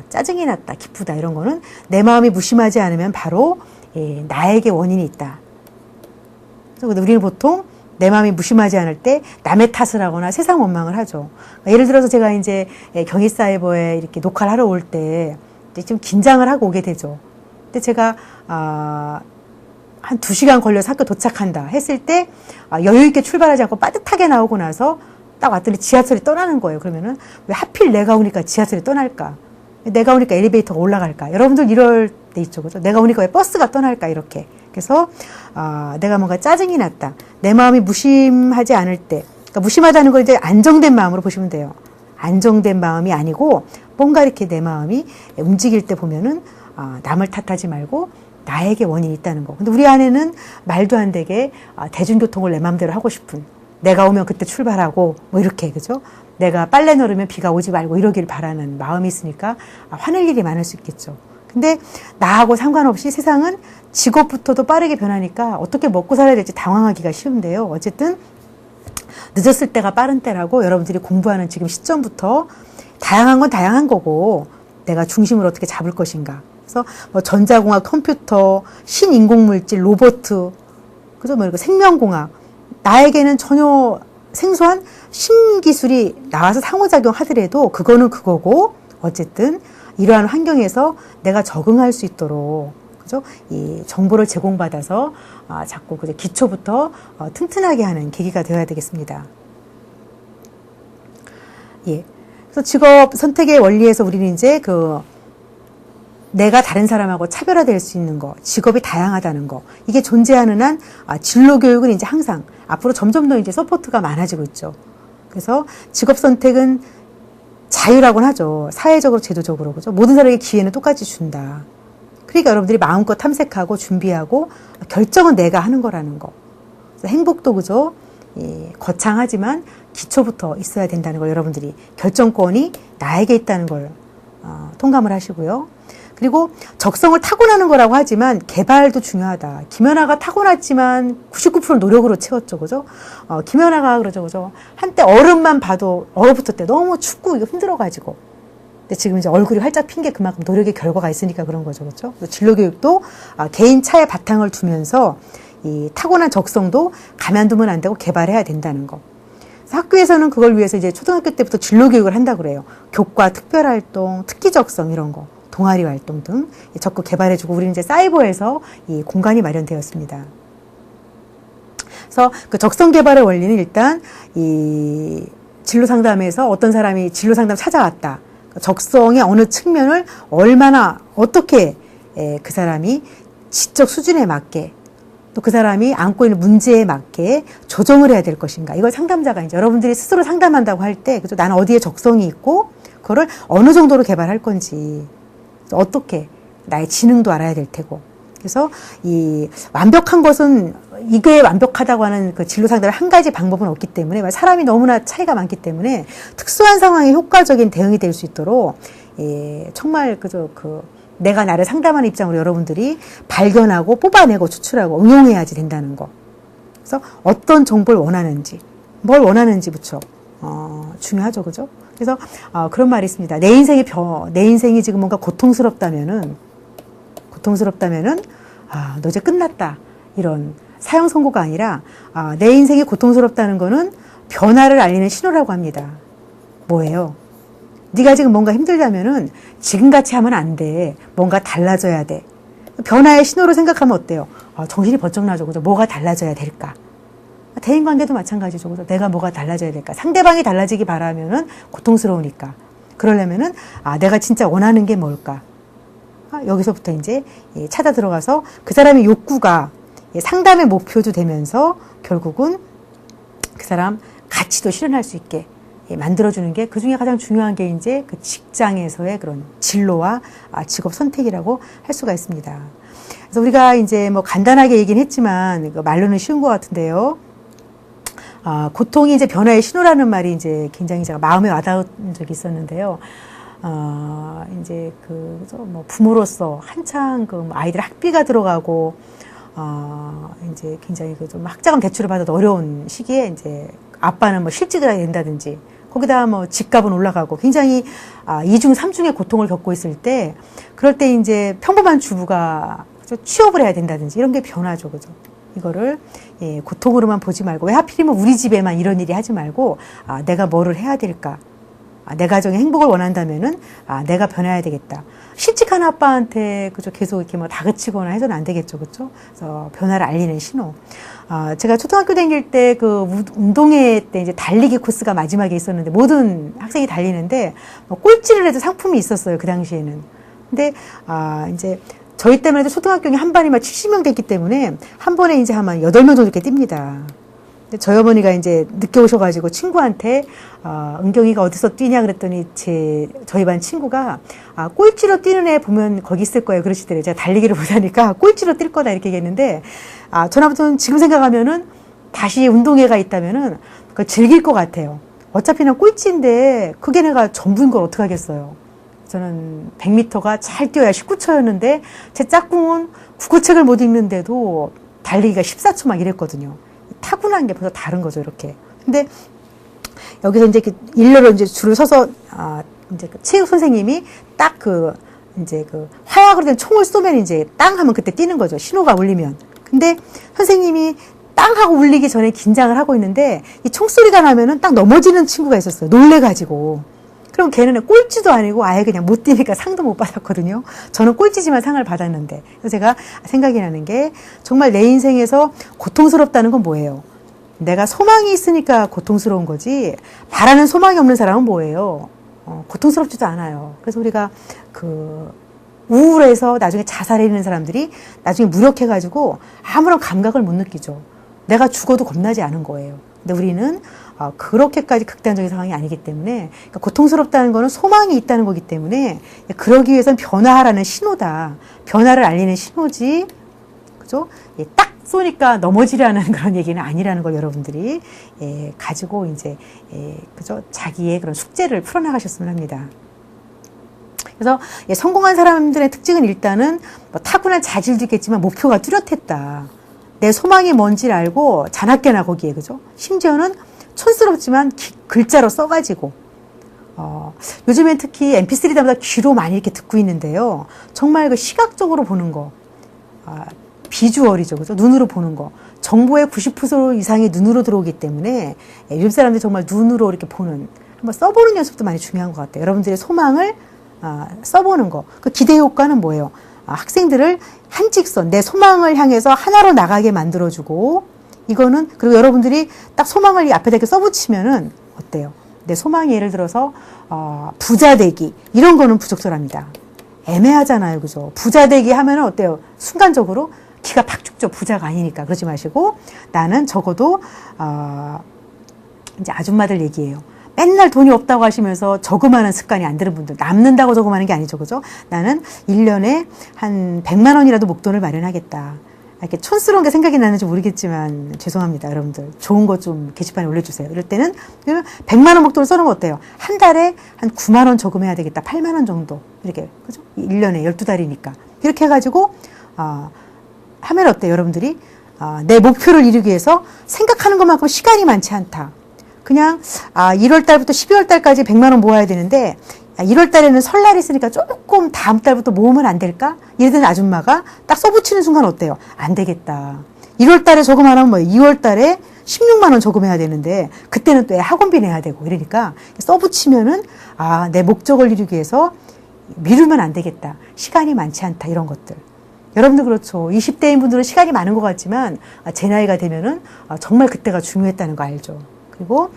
짜증이 났다. 기쁘다. 이런 거는 내 마음이 무심하지 않으면 바로 나에게 원인이 있다. 그래서 우리는 보통 내 마음이 무심하지 않을 때 남의 탓을 하거나 세상 원망을 하죠. 예를 들어서 제가 이제 경희사이버에 이렇게 녹화를 하러 올 때 좀 긴장을 하고 오게 되죠. 근데 제가 한 2시간 걸려서 학교 도착한다 했을 때 여유 있게 출발하지 않고 빠듯하게 나오고 나서 딱 왔더니 지하철이 떠나는 거예요. 그러면은 왜 하필 내가 오니까 지하철이 떠날까? 내가 오니까 엘리베이터가 올라갈까? 여러분들 이럴 때 있죠. 그죠? 내가 오니까 왜 버스가 떠날까? 이렇게. 그래서 내가 뭔가 짜증이 났다. 내 마음이 무심하지 않을 때. 그러니까 무심하다는 걸 이제 안정된 마음으로 보시면 돼요. 안정된 마음이 아니고 뭔가 이렇게 내 마음이 움직일 때 보면은 남을 탓하지 말고 나에게 원인이 있다는 거. 근데 우리 안에는 말도 안 되게 대중교통을 내 마음대로 하고 싶은 내가 오면 그때 출발하고 뭐 이렇게 그죠? 내가 빨래 널으면 비가 오지 말고 이러길 바라는 마음이 있으니까 화낼 일이 많을 수 있겠죠. 근데 나하고 상관없이 세상은 직업부터도 빠르게 변하니까 어떻게 먹고 살아야 될지 당황하기가 쉬운데요. 어쨌든 늦었을 때가 빠른 때라고 여러분들이 공부하는 지금 시점부터 다양한 건 다양한 거고 내가 중심을 어떻게 잡을 것인가. 그래서 뭐 전자공학, 컴퓨터, 신인공물질, 로버트, 그죠? 뭐 생명공학. 나에게는 전혀 생소한 신기술이 나와서 상호작용 하더라도 그거는 그거고 어쨌든 이러한 환경에서 내가 적응할 수 있도록 그죠? 이 정보를 제공받아서 자꾸 그죠? 기초부터 튼튼하게 하는 계기가 되어야 되겠습니다. 예. 그래서 직업 선택의 원리에서 우리는 이제 내가 다른 사람하고 차별화될 수 있는 거, 직업이 다양하다는 거, 이게 존재하는 한 진로 교육은 이제 항상 앞으로 점점 더 이제 서포트가 많아지고 있죠. 그래서 직업 선택은 자유라고는 하죠. 사회적으로, 제도적으로 그죠. 모든 사람에게 기회는 똑같이 준다. 그러니까 여러분들이 마음껏 탐색하고 준비하고 결정은 내가 하는 거라는 거. 행복도 그죠? 거창하지만 기초부터 있어야 된다는 걸 여러분들이 결정권이 나에게 있다는 걸 통감을 하시고요. 그리고 적성을 타고나는 거라고 하지만 개발도 중요하다. 김연아가 타고났지만 99% 노력으로 채웠죠. 그죠? 김연아가 그러죠. 그죠? 한때 얼음만 봐도 얼어붙을 때 너무 춥고 이거 힘들어가지고. 근데 지금 이제 얼굴이 활짝 핀 게 그만큼 노력의 결과가 있으니까 그런 거죠. 그죠? 진로교육도 개인 차에 바탕을 두면서 이 타고난 적성도 가만두면 안 되고 개발해야 된다는 거. 학교에서는 그걸 위해서 이제 초등학교 때부터 진로교육을 한다고 그래요. 교과, 특별활동, 특기적성 이런 거. 동아리 활동 등 적극 개발해주고 우리는 이제 사이버에서 이 공간이 마련되었습니다. 그래서 그 적성 개발의 원리는 일단 이 진로 상담에서 어떤 사람이 진로 상담 찾아왔다. 적성의 어느 측면을 얼마나 어떻게 그 사람이 지적 수준에 맞게 또 그 사람이 안고 있는 문제에 맞게 조정을 해야 될 것인가. 이걸 상담자가 이제 여러분들이 스스로 상담한다고 할 때 그죠? 나는 어디에 적성이 있고 그거를 어느 정도로 개발할 건지 어떻게 나의 지능도 알아야 될 테고 그래서 이 완벽한 것은 이게 완벽하다고 하는 그 진로 상담의 한 가지 방법은 없기 때문에 사람이 너무나 차이가 많기 때문에 특수한 상황에 효과적인 대응이 될 수 있도록 정말 그저 내가 나를 상담하는 입장으로 여러분들이 발견하고 뽑아내고 추출하고 응용해야지 된다는 거. 그래서 어떤 정보를 원하는지, 뭘 원하는지 무척 중요하죠, 그죠? 그래서 그런 말이 있습니다. 내 인생이 지금 뭔가 고통스럽다면은 너 이제 끝났다 이런 사형 선고가 아니라 내 인생이 고통스럽다는 거는 변화를 알리는 신호라고 합니다. 뭐예요? 네가 지금 뭔가 힘들다면은 지금같이 하면 안 돼. 뭔가 달라져야 돼. 변화의 신호로 생각하면 어때요? 정신이 번쩍 나죠. 그죠? 뭐가 달라져야 될까? 대인관계도 마찬가지죠. 그죠? 내가 뭐가 달라져야 될까? 상대방이 달라지기 바라면은 고통스러우니까. 그러려면은 내가 진짜 원하는 게 뭘까? 여기서부터 이제 찾아 들어가서 그 사람의 욕구가 상담의 목표도 되면서 결국은 그 사람 가치도 실현할 수 있게 만들어주는 게 그 중에 가장 중요한 게 이제 그 직장에서의 그런 진로와 직업 선택이라고 할 수가 있습니다. 그래서 우리가 이제 뭐 간단하게 얘기는 했지만 말로는 쉬운 것 같은데요. 고통이 이제 변화의 신호라는 말이 이제 굉장히 제가 마음에 와닿은 적이 있었는데요. 이제 뭐 부모로서 한창 아이들 학비가 들어가고, 이제 굉장히 좀 학자금 대출을 받아도 어려운 시기에 이제 아빠는 뭐 실직을 해야 된다든지, 거기다 뭐 집값은 올라가고 굉장히 이중 삼중의 고통을 겪고 있을 때, 그럴 때 이제 평범한 주부가 취업을 해야 된다든지 이런 게 변화죠, 그죠? 이거를 고통으로만 보지 말고 왜 하필이면 우리 집에만 이런 일이 하지 말고 내가 뭐를 해야 될까? 내 가정의 행복을 원한다면은 내가 변해야 되겠다. 실직한 아빠한테 그죠 계속 이렇게 뭐 다그치거나 해서는 안 되겠죠, 그렇죠? 그래서 변화를 알리는 신호. 제가 초등학교 다닐 때 운동회 때 이제 달리기 코스가 마지막에 있었는데 모든 학생이 달리는데 뭐 꼴찌를 해도 상품이 있었어요, 그 당시에는. 근데 이제 저희 때만 해도 초등학교에 한 반이 막 70명 됐기 때문에 한 번에 이제 한 8명 정도 이렇게 뜁니다. 근데 저희 어머니가 이제 늦게 오셔가지고 친구한테 은경이가 어디서 뛰냐 그랬더니 저희 반 친구가 꼴찌로 뛰는 애 보면 거기 있을 거예요 그러시더래요. 제가 달리기를 못하니까 꼴찌로 뛸 거다 이렇게 얘기했는데 저는 아무튼 지금 생각하면은 다시 운동회가 있다면은 그걸 즐길 것 같아요. 어차피 난 꼴찌인데 그게 내가 전부인 걸 어떡하겠어요. 저는 100m가 잘 뛰어야 19초였는데 제 짝꿍은 국어책을 못 읽는데도 달리기가 14초 막 이랬거든요. 타고난 게 벌써 다른 거죠, 이렇게. 근데 여기서 이제 일렬로 이제 줄을 서서 이제 체육 선생님이 딱 이제 화약으로 된 총을 쏘면 이제 땅 하면 그때 뛰는 거죠. 신호가 울리면. 근데 선생님이 땅 하고 울리기 전에 긴장을 하고 있는데 이 총소리가 나면은 딱 넘어지는 친구가 있었어요. 놀래가지고. 그럼 걔는 꼴찌도 아니고 아예 그냥 못 뛰니까 상도 못 받았거든요. 저는 꼴찌지만 상을 받았는데. 그래서 제가 생각이 나는 게 정말 내 인생에서 고통스럽다는 건 뭐예요? 내가 소망이 있으니까 고통스러운 거지 바라는 소망이 없는 사람은 뭐예요? 고통스럽지도 않아요. 그래서 우리가 우울해서 나중에 자살해있는 사람들이 나중에 무력해가지고 아무런 감각을 못 느끼죠. 내가 죽어도 겁나지 않은 거예요. 근데 우리는 그렇게까지 극단적인 상황이 아니기 때문에 그러니까 고통스럽다는 거는 소망이 있다는 거기 때문에 그러기 위해서는 변화하라는 신호다. 변화를 알리는 신호지. 그죠? 딱 쏘니까 넘어지라는 그런 얘기는 아니라는 걸 여러분들이 가지고 이제 그죠? 자기의 그런 숙제를 풀어나가셨으면 합니다. 그래서 성공한 사람들의 특징은 일단은 뭐 타고난 자질도 있겠지만 목표가 뚜렷했다. 내 소망이 뭔지를 알고 자나깨나 거기에 그죠? 심지어는 촌스럽지만 글자로 써가지고 요즘엔 특히 mp3보다 귀로 많이 이렇게 듣고 있는데요. 정말 그 시각적으로 보는 거, 비주얼이죠, 그죠? 눈으로 보는 거. 정보의 90% 이상이 눈으로 들어오기 때문에 요즘 사람들이 정말 눈으로 이렇게 보는, 한번 써보는 연습도 많이 중요한 것 같아요. 여러분들의 소망을 써보는 거. 그 기대 효과는 뭐예요? 학생들을 한 직선, 내 소망을 향해서 하나로 나가게 만들어주고, 이거는, 그리고 여러분들이 딱 소망을 앞에다 이렇게 써붙이면은 어때요? 내 소망이 예를 들어서, 부자 되기. 이런 거는 부적절합니다. 애매하잖아요. 그죠? 부자 되기 하면은 어때요? 순간적으로 기가 팍 죽죠. 부자가 아니니까. 그러지 마시고, 나는 적어도, 이제 아줌마들 얘기예요. 맨날 돈이 없다고 하시면서 저금하는 습관이 안 드는 분들, 남는다고 저금하는 게 아니죠, 그죠? 나는 1년에 한 100만 원이라도 목돈을 마련하겠다. 이렇게 촌스러운 게 생각이 나는지 모르겠지만 죄송합니다, 여러분들. 좋은 거 좀 게시판에 올려주세요. 이럴 때는 100만 원 목돈을 써놓으면 어때요? 한 달에 한 9만 원 저금해야 되겠다. 8만 원 정도. 이렇게, 그죠? 1년에 12달이니까. 이렇게 해가지고, 하면 어때요, 여러분들이? 내 목표를 이루기 위해서 생각하는 것만큼 시간이 많지 않다. 그냥 1월 달부터 12월 달까지 100만 원 모아야 되는데 1월 달에는 설날이 있으니까 조금 다음 달부터 모으면 안 될까? 이러던 아줌마가 딱 써붙이는 순간 어때요? 안 되겠다. 1월 달에 저금하면 뭐 2월 달에 16만 원 저금해야 되는데 그때는 또 학원비 내야 되고 이러니까 써붙이면은 내 목적을 이루기 위해서 미루면 안 되겠다. 시간이 많지 않다. 이런 것들. 여러분도 그렇죠. 20대인 분들은 시간이 많은 것 같지만 제 나이가 되면은 정말 그때가 중요했다는 거 알죠. 그리고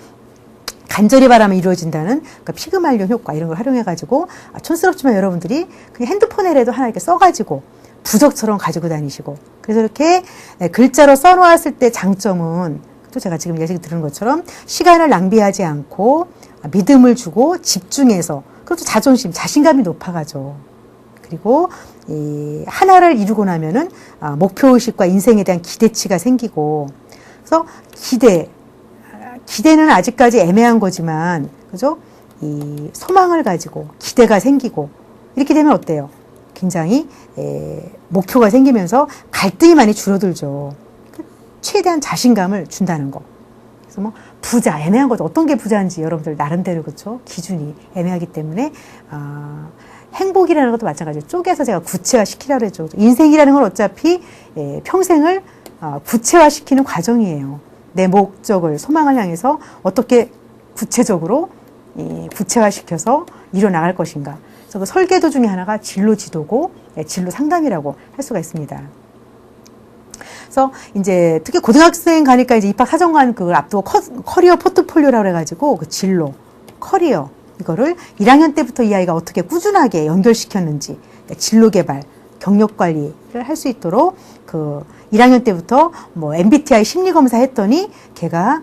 간절히 바라면 이루어진다는 그러니까 피그말륨 효과 이런 걸 활용해가지고 촌스럽지만 여러분들이 그냥 핸드폰에라도 하나 이렇게 써가지고 부적처럼 가지고 다니시고 그래서 이렇게 글자로 써놓았을 때 장점은 또 제가 지금 예시 들은 것처럼 시간을 낭비하지 않고 믿음을 주고 집중해서 그것도 자존심, 자신감이 높아가죠. 그리고 이 하나를 이루고 나면은 목표의식과 인생에 대한 기대치가 생기고 그래서 기대는 아직까지 애매한 거지만, 그죠? 이 소망을 가지고 기대가 생기고, 이렇게 되면 어때요? 굉장히, 목표가 생기면서 갈등이 많이 줄어들죠. 최대한 자신감을 준다는 거. 그래서 뭐, 부자, 애매한 거죠. 어떤 게 부자인지 여러분들 나름대로, 그렇죠? 기준이 애매하기 때문에, 행복이라는 것도 마찬가지로 쪼개서 제가 구체화시키라고 했죠. 인생이라는 건 어차피, 평생을 구체화시키는 과정이에요. 내 목적을, 소망을 향해서 어떻게 구체적으로 구체화시켜서 이뤄나갈 것인가. 그래서 그 설계도 중에 하나가 진로 지도고 진로 상담이라고 할 수가 있습니다. 그래서 이제 특히 고등학생 가니까 이제 입학 사정관 그걸 앞두고 커리어 포트폴리오라고 해가지고 그 진로, 커리어 이거를 1학년 때부터 이 아이가 어떻게 꾸준하게 연결시켰는지 진로 개발, 경력 관리를 할 수 있도록 그 1학년 때부터 뭐 MBTI 심리 검사 했더니 걔가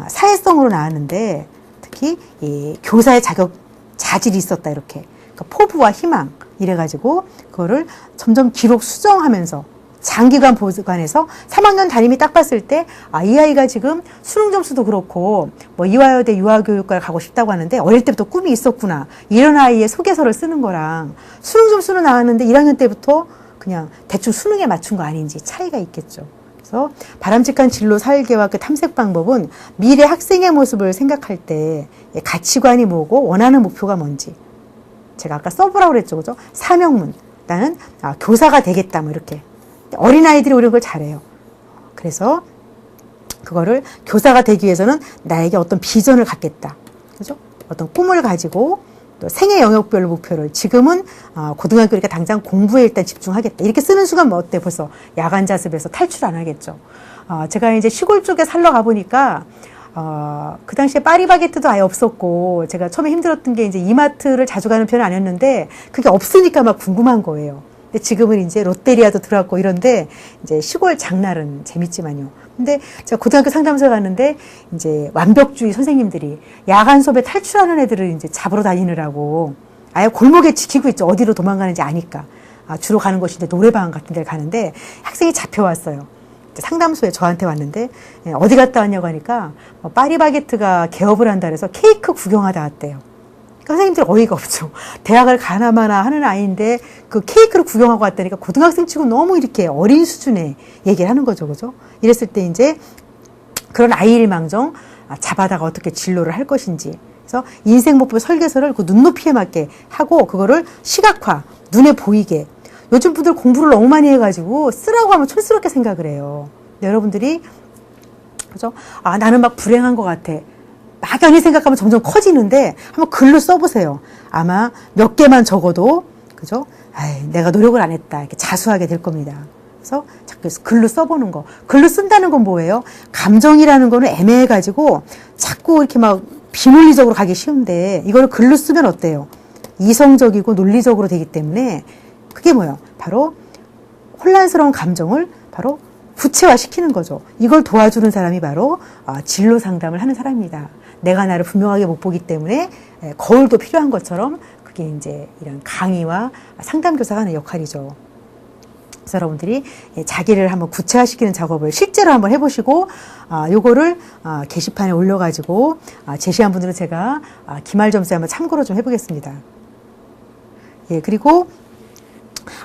사회성으로 나왔는데 특히 이 교사의 자질이 있었다 이렇게 그러니까 포부와 희망 이래가지고 그거를 점점 기록 수정하면서 장기간 보관해서 3학년 담임이 딱 봤을 때 이 아이가 지금 수능 점수도 그렇고 뭐 이화여대 유아교육과를 가고 싶다고 하는데 어릴 때부터 꿈이 있었구나 이런 아이의 소개서를 쓰는 거랑 수능 점수는 나왔는데 1학년 때부터 그냥 대충 수능에 맞춘 거 아닌지 차이가 있겠죠. 그래서 바람직한 진로 설계와 그 탐색 방법은 미래 학생의 모습을 생각할 때 가치관이 뭐고 원하는 목표가 뭔지 제가 아까 써보라고 그랬죠. 그죠? 사명문. 나는 교사가 되겠다 뭐 이렇게. 어린아이들이 오히려 그걸 잘해요. 그래서 그거를 교사가 되기 위해서는 나에게 어떤 비전을 갖겠다. 그죠? 어떤 꿈을 가지고 또 생애 영역별 목표를 지금은 고등학교니까 당장 공부에 일단 집중하겠다. 이렇게 쓰는 순간 뭐 어때? 벌써 야간 자습에서 탈출 안 하겠죠. 제가 이제 시골 쪽에 살러 가보니까 그 당시에 파리바게트도 아예 없었고 제가 처음에 힘들었던 게 이제 이마트를 자주 가는 편은 아니었는데 그게 없으니까 막 궁금한 거예요. 근데 지금은 이제 롯데리아도 들어왔고 이런데 이제 시골 장날은 재밌지만요. 근데 제가 고등학교 상담소에 갔는데 이제 완벽주의 선생님들이 야간 수업에 탈출하는 애들을 이제 잡으러 다니느라고 아예 골목에 지키고 있죠. 어디로 도망가는지 아니까. 주로 가는 곳이 이제 노래방 같은 데를 가는데 학생이 잡혀왔어요. 상담소에 저한테 왔는데 어디 갔다 왔냐고 하니까 파리바게트가 개업을 한다 그래서 케이크 구경하다 왔대요. 선생님들 어이가 없죠. 대학을 가나마나 하는 아이인데 그 케이크를 구경하고 왔다니까 고등학생 치고 너무 이렇게 어린 수준의 얘기를 하는 거죠. 그죠? 이랬을 때 이제 그런 아이일망정 잡아다가 어떻게 진로를 할 것인지. 그래서 인생 목표 설계서를 그 눈높이에 맞게 하고 그거를 시각화, 눈에 보이게. 요즘 분들 공부를 너무 많이 해가지고 쓰라고 하면 촌스럽게 생각을 해요. 여러분들이 그죠? 나는 막 불행한 것 같아. 막연히 생각하면 점점 커지는데 한번 글로 써보세요. 아마 몇 개만 적어도 그죠? 내가 노력을 안 했다 이렇게 자수하게 될 겁니다. 그래서 자꾸 글로 써보는 거. 글로 쓴다는 건 뭐예요? 감정이라는 거는 애매해가지고 자꾸 이렇게 막 비논리적으로 가기 쉬운데 이거를 글로 쓰면 어때요? 이성적이고 논리적으로 되기 때문에 그게 뭐예요? 바로 혼란스러운 감정을 바로 구체화시키는 거죠. 이걸 도와주는 사람이 바로 진로 상담을 하는 사람입니다. 내가 나를 분명하게 못 보기 때문에 거울도 필요한 것처럼 그게 이제 이런 강의와 상담교사가 하는 역할이죠. 그래서 여러분들이 자기를 한번 구체화시키는 작업을 실제로 한번 해보시고 요거를 게시판에 올려가지고 제시한 분들은 제가 기말점수에 한번 참고로 좀 해보겠습니다. 예, 그리고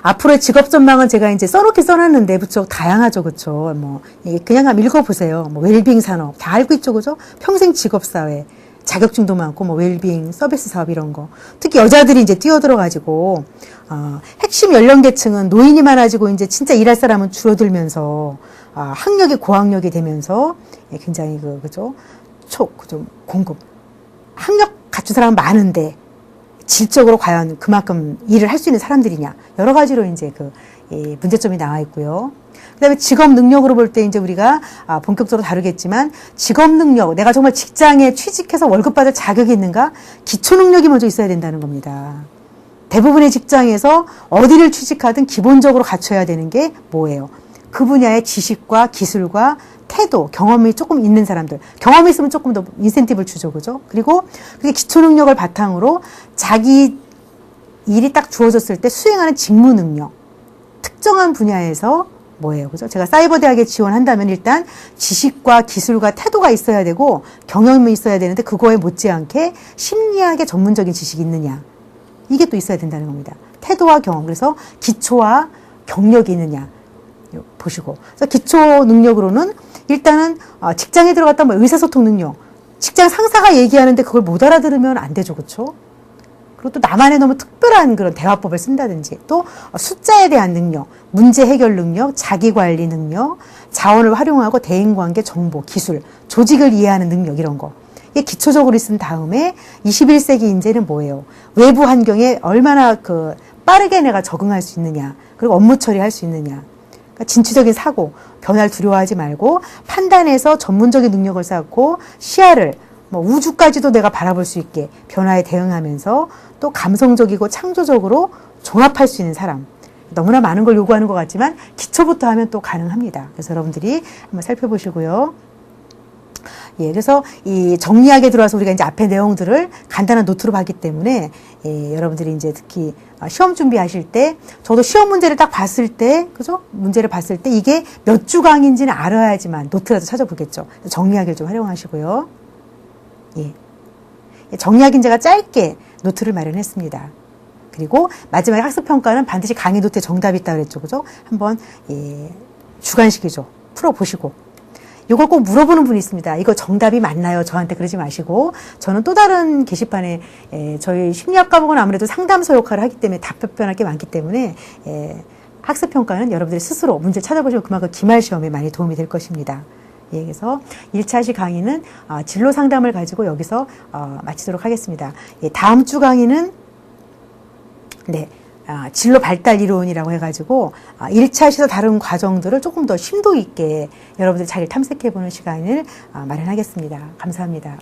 앞으로의 직업 전망은 제가 이제 써놨는데 무척 다양하죠, 그렇죠? 뭐 그냥 한번 읽어보세요. 뭐 웰빙 산업 다 알고 있죠, 그죠? 평생 직업 사회 자격증도 많고 뭐 웰빙 서비스 사업 이런 거 특히 여자들이 이제 뛰어들어가지고 핵심 연령계층은 노인이 많아지고 이제 진짜 일할 사람은 줄어들면서 학력이 고학력이 되면서 굉장히 그죠? 좀 공급 학력 갖춘 사람은 많은데. 질적으로 과연 그만큼 일을 할 수 있는 사람들이냐 여러 가지로 이제 문제점이 나와 있고요. 그다음에 직업 능력으로 볼 때 이제 우리가 본격적으로 다루겠지만 직업 능력 내가 정말 직장에 취직해서 월급 받을 자격이 있는가 기초 능력이 먼저 있어야 된다는 겁니다. 대부분의 직장에서 어디를 취직하든 기본적으로 갖춰야 되는 게 뭐예요? 그 분야의 지식과 기술과 태도, 경험이 조금 있는 사람들. 경험이 있으면 조금 더 인센티브를 주죠. 그죠? 그리고 그게 기초 능력을 바탕으로 자기 일이 딱 주어졌을 때 수행하는 직무 능력. 특정한 분야에서 뭐예요? 그죠? 제가 사이버 대학에 지원한다면 일단 지식과 기술과 태도가 있어야 되고 경험이 있어야 되는데 그거에 못지않게 심리학의 전문적인 지식이 있느냐. 이게 또 있어야 된다는 겁니다. 태도와 경험. 그래서 기초와 경력이 있느냐. 보시고. 그래서 기초 능력으로는 일단은 직장에 들어갔다 뭐 의사소통 능력. 직장 상사가 얘기하는데 그걸 못 알아들으면 안 되죠. 그렇죠? 그리고 또 나만의 너무 특별한 그런 대화법을 쓴다든지 또 숫자에 대한 능력, 문제 해결 능력, 자기관리 능력, 자원을 활용하고 대인관계 정보, 기술, 조직을 이해하는 능력 이런 거. 이게 기초적으로 있은 다음에 21세기 인재는 뭐예요? 외부 환경에 얼마나 빠르게 내가 적응할 수 있느냐. 그리고 업무 처리할 수 있느냐. 그러니까 진취적인 사고, 변화를 두려워하지 말고 판단해서 전문적인 능력을 쌓고 시야를 우주까지도 내가 바라볼 수 있게 변화에 대응하면서 또 감성적이고 창조적으로 종합할 수 있는 사람. 너무나 많은 걸 요구하는 것 같지만 기초부터 하면 또 가능합니다. 그래서 여러분들이 한번 살펴보시고요. 예, 그래서 이 정리하게 들어와서 우리가 이제 앞에 내용들을 간단한 노트로 봤기 때문에 여러분들이 이제 특히 시험 준비하실 때 저도 시험 문제를 딱 봤을 때 그죠? 문제를 봤을 때 이게 몇 주 강인지는 알아야지만 노트라도 찾아보겠죠. 정리하기를 좀 활용하시고요. 예. 정리하기는 제가 짧게 노트를 마련했습니다. 그리고 마지막에 학습평가는 반드시 강의 노트에 정답이 있다고 그랬죠. 그죠? 한번 주관식이죠. 풀어보시고 이걸 꼭 물어보는 분이 있습니다. 이거 정답이 맞나요? 저한테 그러지 마시고 저는 또 다른 게시판에 저희 심리학 과목은 아무래도 상담소 역할을 하기 때문에 답변할 게 많기 때문에 학습평가는 여러분들이 스스로 문제 찾아보시면 그만큼 기말시험에 많이 도움이 될 것입니다. 예, 그래서 1차시 강의는 진로 상담을 가지고 여기서 마치도록 하겠습니다. 예, 다음 주 강의는 진로 발달 이론이라고 해가지고 1차시에서 다른 과정들을 조금 더 심도 있게 여러분들이 자기를 탐색해보는 시간을 마련하겠습니다. 감사합니다.